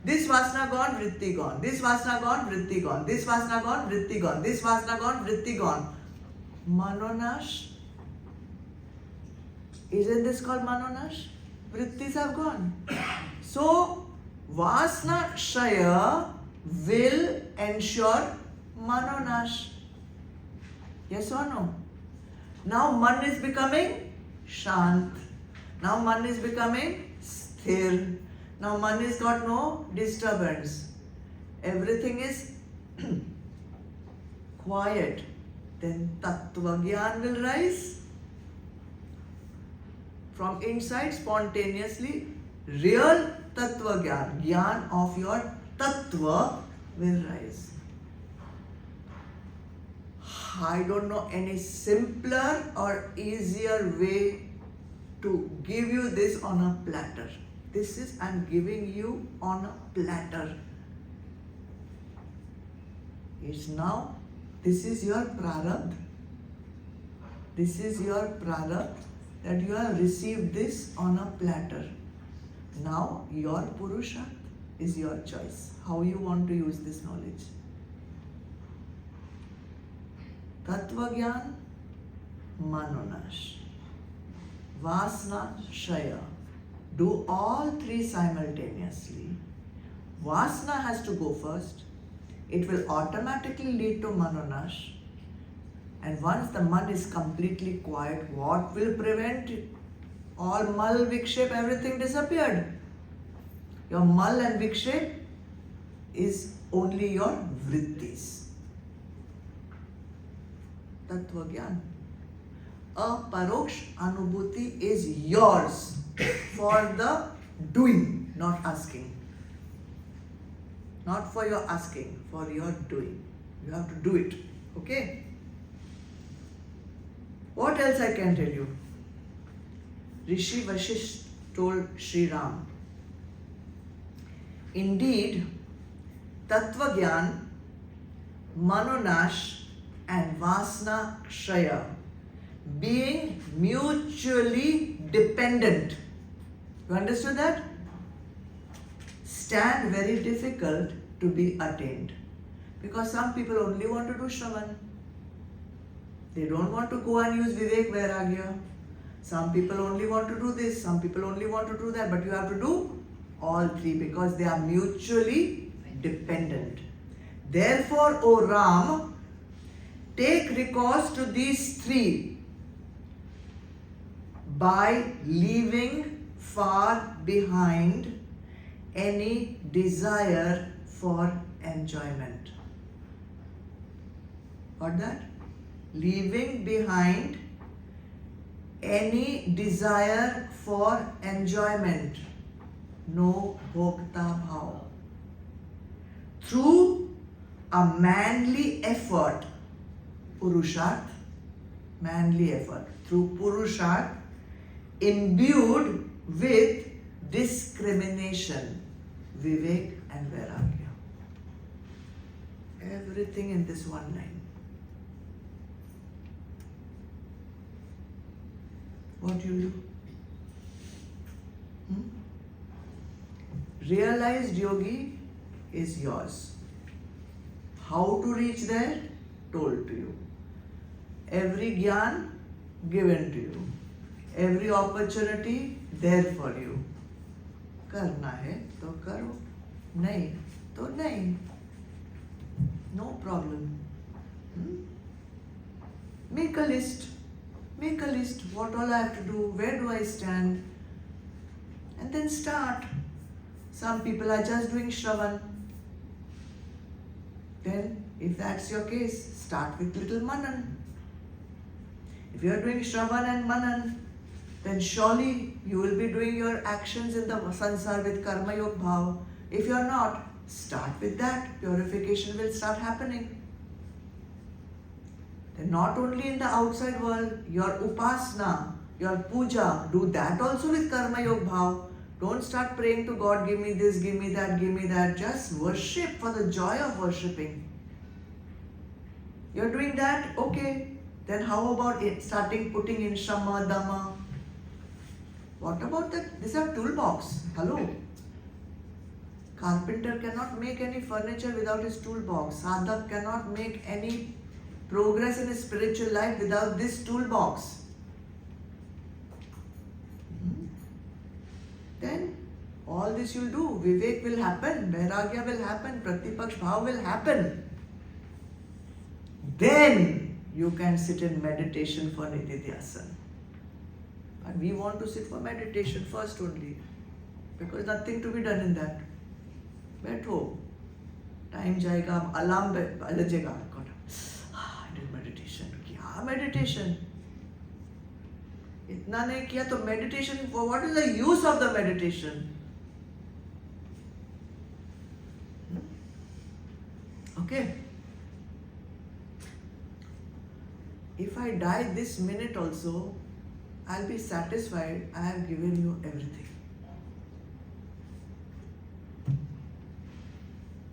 This vasana gone, vritti gone. This vasana gone, vritti gone. This vasana gone, vritti gone. This vasana gone, vritti gone. Manonash. Isn't this called manonash? Vrittis have gone. So, vasana kshaya will ensure manonash. Yes or no? Now man is becoming shant. Now man is becoming sthir. Now man has got no disturbance. Everything is quiet. Then tattva gyan will rise. From inside spontaneously, real tattva gyan, gyan of your tattva will rise. I don't know any simpler or easier way to give you this on a platter. This is, I'm giving you on a platter. It's now, this is your prarabdha. This is your prarabdha that you have received this on a platter. Now your purusharth is your choice. How you want to use this knowledge. Tattva Gyan, Manonash. Vasana Shaya. Do all three simultaneously. Vasana has to go first. It will automatically lead to Manonash. And once the man is completely quiet, what will prevent all mal, vikshep, everything disappeared? Your mal and vikshep is only your vrittis. Tattva Gyan. Aparoksh Anubhuti is yours for the doing, not asking. Not for your asking, for your doing. You have to do it. Okay? What else I can tell you? Rishi Vashisht told Sri Ram, indeed, Tattva Gyan, Manonash and Vasana Kshaya, being mutually dependent. You understood that? Stand very difficult to be attained. Because some people only want to do Shravan. They don't want to go and use Vivek Vairagya. Some people only want to do this, some people only want to do that, but you have to do all three because they are mutually dependent. Therefore, O Ram, take recourse to these three by leaving far behind any desire for enjoyment. Got that? Leaving behind any desire for enjoyment. No bhokta bhav. Through a manly effort, purusharth, manly effort, through purusharth, imbued with discrimination, vivek and vairagya. Everything in this one line. What you do? Realized yogi is yours. How to reach there? Told to you. Every gyan given to you. Every opportunity there for you. Karna hai to karo. Nahi to nahi. No problem. Make a list. Make a list. What all I have to do? Where do I stand? And then start. Some people are just doing Shravan. Then, if that's your case, start with little Manan. If you are doing Shravan and Manan, then surely you will be doing your actions in the sansar with Karma Yog Bhav. If you are not, start with that. Purification will start happening. Then not only in the outside world, your upasana, your puja, do that also with Karma Yog Bhav. Don't start praying to God, give me this, give me that, give me that. Just worship for the joy of worshipping. You're doing that? Okay. Then how about it? Starting putting in Shama, Dhamma. What about that? This is a toolbox. Hello. Carpenter cannot make any furniture without his toolbox. Sadhak cannot make any progress in his spiritual life without this toolbox. Then all this you'll do. Vivek will happen, Vairagya will happen, Pratipaksh Bhav will happen. Then you can sit in meditation for Nididhyasana. And we want to sit for meditation first only, because nothing to be done in that. बैठो, time जाएगा, alarm बजेगा, I did meditation. क्या meditation? इतना नहीं किया तो meditation, what is the use of the meditation? Okay. If I die this minute also, I'll be satisfied I have given you everything.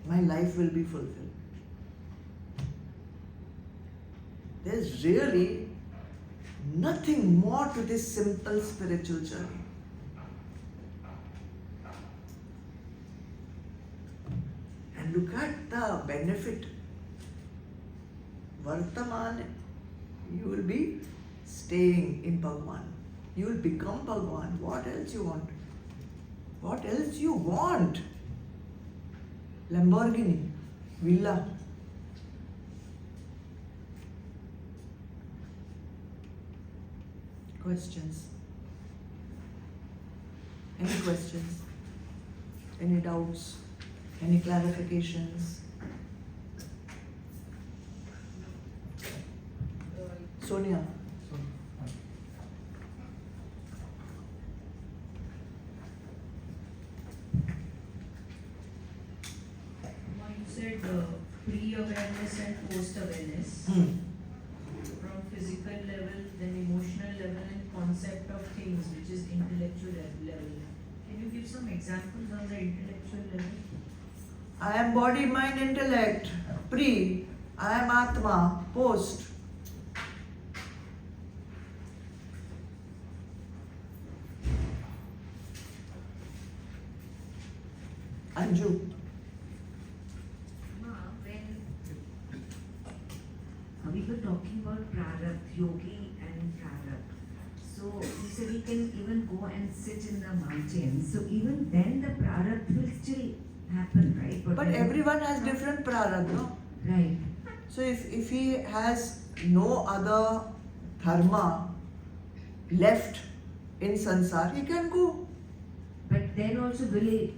My life will be fulfilled. There's really nothing more to this simple spiritual journey. And look at the benefit. Vartaman, you will be staying in Bhagwan. You will become Bhagwan. What else you want? What else you want? Lamborghini, villa. Questions? Any questions? Any doubts? Any clarifications? Sonia. You said pre-awareness and post-awareness. From physical level, then emotional level, and concept of things, which is intellectual level. Can you give some examples on the intellectual level? I am body, mind, intellect. Pre, I am Atma. Post, Anju. When we were talking about prarabdha, yogi and prarabdha. So we said we can even go and sit in the mountains. So even then the prarabdha will still happen, right? But everyone has different prarabdha, no? Right. So if he has no other dharma left in sansar, he can go. But then also will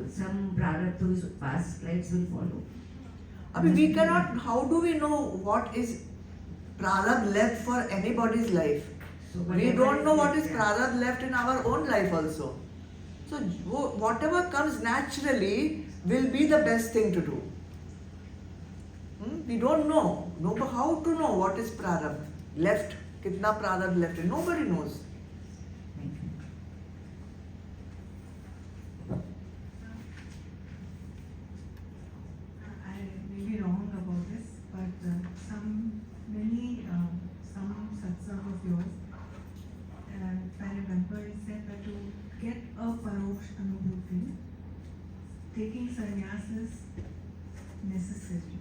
some prarabdha, those past lives will follow. I mean, we cannot, how do we know what is prarabdha left for anybody's life? So We whatever don't know is what left, is yeah. prarabdha left in our own life also. So whatever comes naturally will be the best thing to do. We don't know. How to know what is prarabdha left? Kitna prarabdha left? Nobody knows. Thank you. I may be wrong about this, but some satsang of yours, if I remember, it said that to get a paroksh anubhuti, taking sannyas is necessary.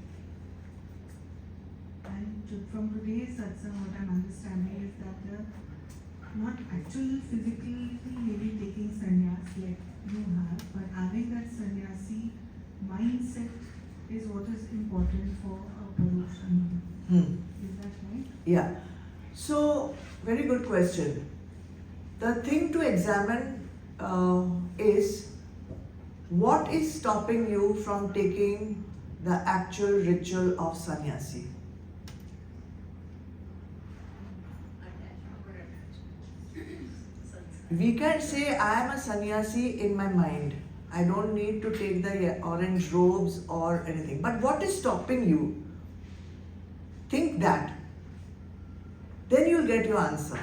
And from today's satsang, what I'm understanding is that not actually physically maybe taking sannyas like you have, but having that sannyasi mindset is what is important for a paroksh anubhuti. Is that right? Yeah. So, very good question. The thing to examine is what is stopping you from taking the actual ritual of sannyasi? We can say I am a sannyasi in my mind. I don't need to take the orange robes or anything. But what is stopping you? Think that. Then you'll get your answer.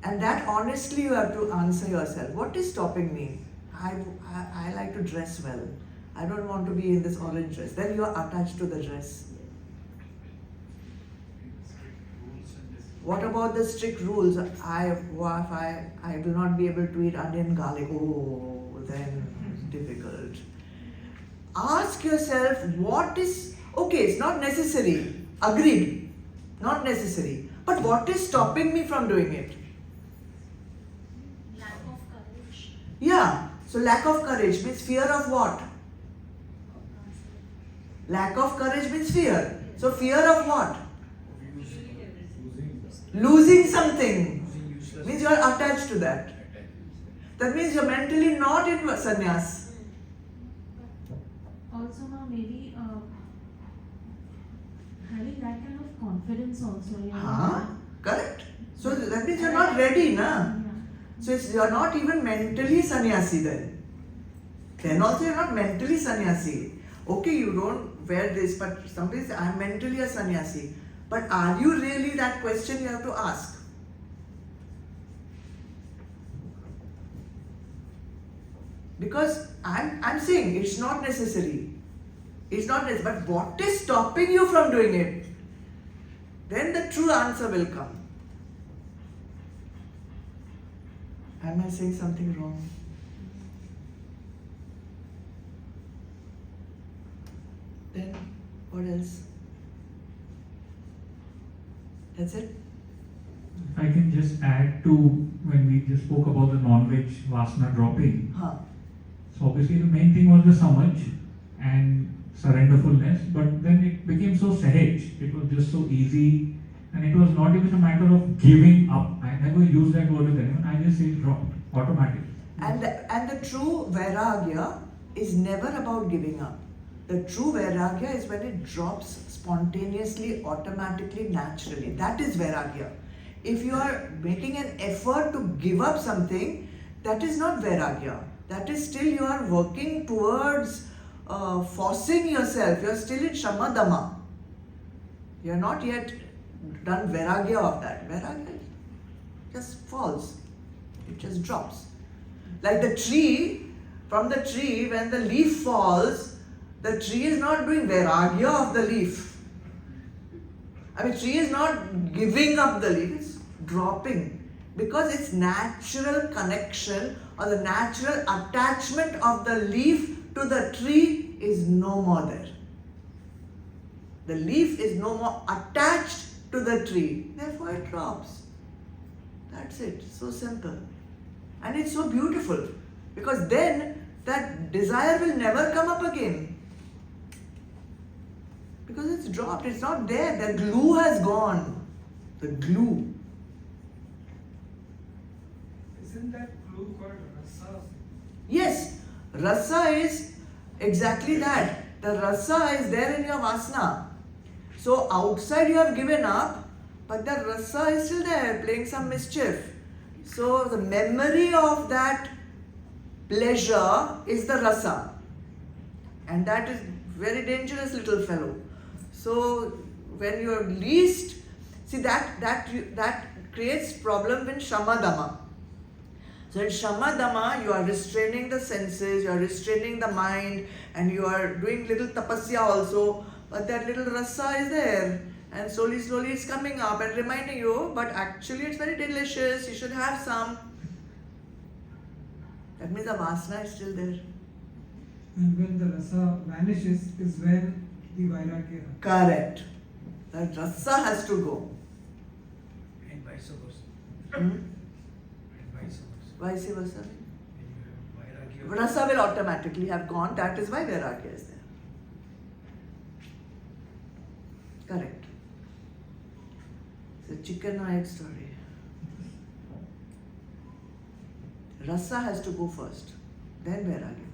And that honestly you have to answer yourself. What is stopping me? I like to dress well. I don't want to be in this orange dress. Then you are attached to the dress. What about the strict rules? If I will not be able to eat onion, garlic. Oh, then it's difficult. Ask yourself what is, okay, it's not necessary. Agreed. Not necessary. But what is stopping me from doing it? Lack of courage. Yeah. So lack of courage means fear of what? Lack of courage means fear. So fear of what? Losing something. Means you are attached to that. That means you are mentally not in sannyas. Also now maybe having that kind of confidence also. Correct. So that means you are not ready, na? So you are not even mentally sannyasi then. Then also you are not mentally sannyasi. Okay, you don't wear this, but somebody says, I am mentally a sannyasi. But are you really? That question you have to ask. Because I'm saying it's not necessary. It's not necessary. But what is stopping you from doing it? Then the true answer will come. Am I saying something wrong? Then what else? That's it? If I can just add to when we just spoke about the non-veg vasana dropping. So obviously the main thing was the samaj and surrenderfulness, but then it became so sahaj. It was just so easy, and it was not even a matter of giving up. I never use that word with anyone. I just say drop automatically. And the true vairagya is never about giving up. The true vairagya is when it drops spontaneously, automatically, naturally. That is vairagya. If you are making an effort to give up something, that is not vairagya. That is still you are working towards forcing yourself. You are still in shamadama. You are not yet done vairagya of that. Vairagya just falls. It just drops. Like the tree, from the tree, when the leaf falls, the tree is not doing vairagya of the leaf. I mean, tree is not giving up the leaf, it's dropping. Because its natural connection or the natural attachment of the leaf to the tree is no more there. The leaf is no more attached to the tree, therefore it drops. That's it, so simple. And it's so beautiful, because then that desire will never come up again. Because it's dropped, it's not there, the glue has gone. The glue. Isn't that glue called rasa? Yes, rasa is exactly that. The rasa is there in your vasana. So outside you have given up, but the rasa is still there, playing some mischief. So the memory of that pleasure is the rasa. And that is very dangerous little fellow. So when you are least, see that creates problem in shamadama. So in shamadama, you are restraining the senses, you are restraining the mind, and you are doing little tapasya also, but that little rasa is there. And slowly it's coming up and reminding you, but actually it's very delicious, you should have some. That means the vasana is still there. And when the rasa vanishes is when the vairagya. Correct. That rasa has to go. And vice versa. And vice versa. Rasa will automatically have gone, that is why vairagya is there. Correct. It's a chicken or egg story. Rasa has to go first, then vairagya.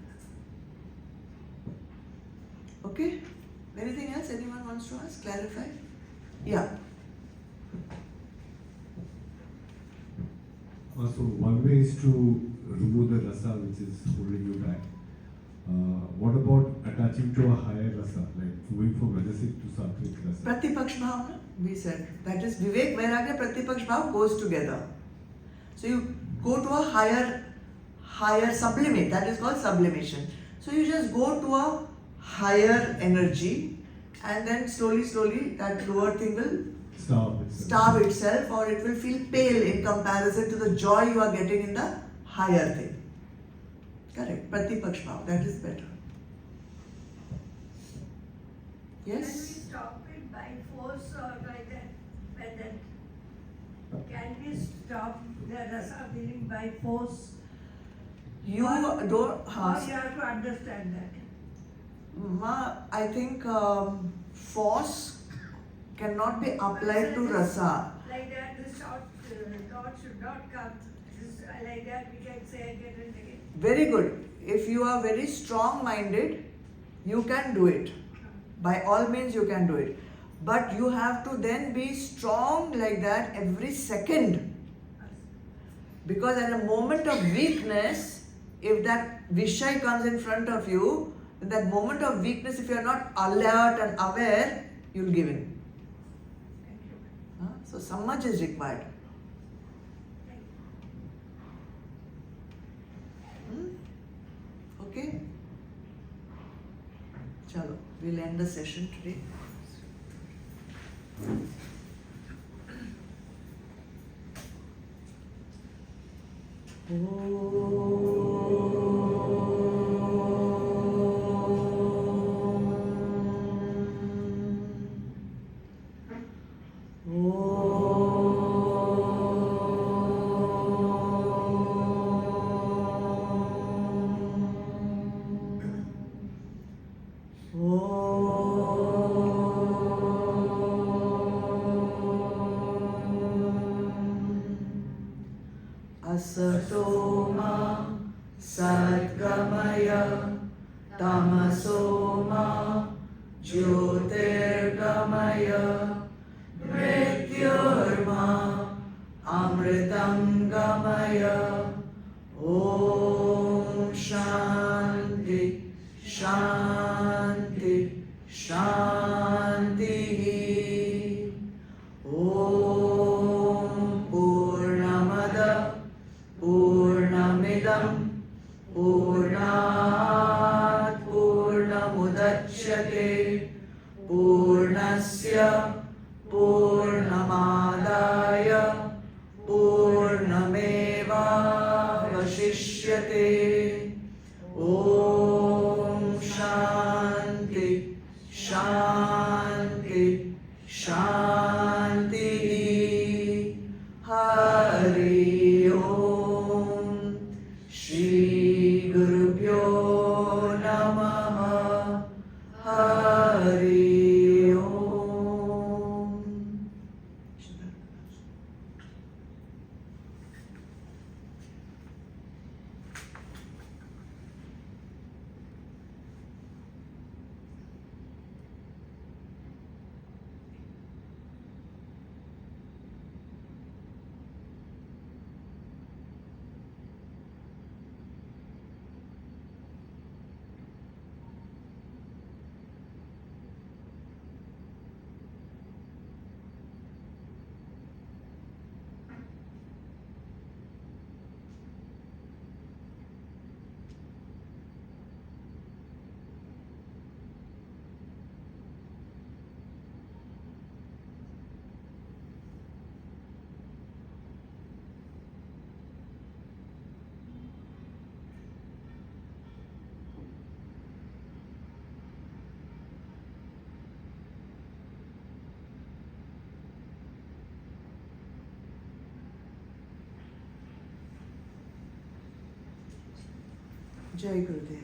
Okay? Anything else anyone wants to ask? Clarify? Yeah. So one way is to remove the rasa which is holding you back. What about attaching to a higher rasa, like moving from rajasic to sattvic rasa? Pratipaksh bhav, no? We said. That is Vivek, Vairagya, Pratipaksh bhav goes together. So you go to a higher sublimate, that is called sublimation. So you just go to a higher energy, and then slowly that lower thing will starve itself, or it will feel pale in comparison to the joy you are getting in the higher thing. Correct. Pratipaksh bhav, that is better. Yes? Can we stop it by force or by that? Can we stop the rasa feeling by force? You don't. Or you have to understand that. I think force cannot be applied to rasa. Like that, this thought should not come. Like that, we can say again and again. Very good. If you are very strong-minded, you can do it. By all means, you can do it. But you have to then be strong like that every second. Because at a moment of weakness, if that Vishay comes in front of you, in that moment of weakness, if you are not alert and aware, you will give in. So samaj is required. Okay? Chalo, we'll end the session today. Asatoma Sadgamaya Tamasoma Jyotirgamaya Mrityurma Amritam Gamaya Om Shanti Shanti Shanti Om Purnamada Purnamidam Purnat Purnamudachyate Purnasya Purnamadaya Purnameva Vashishyate Om Shanti Shanti Shanti Hari Om Shri Gurubhyo Namaha Hari Om. Jai Gurudev.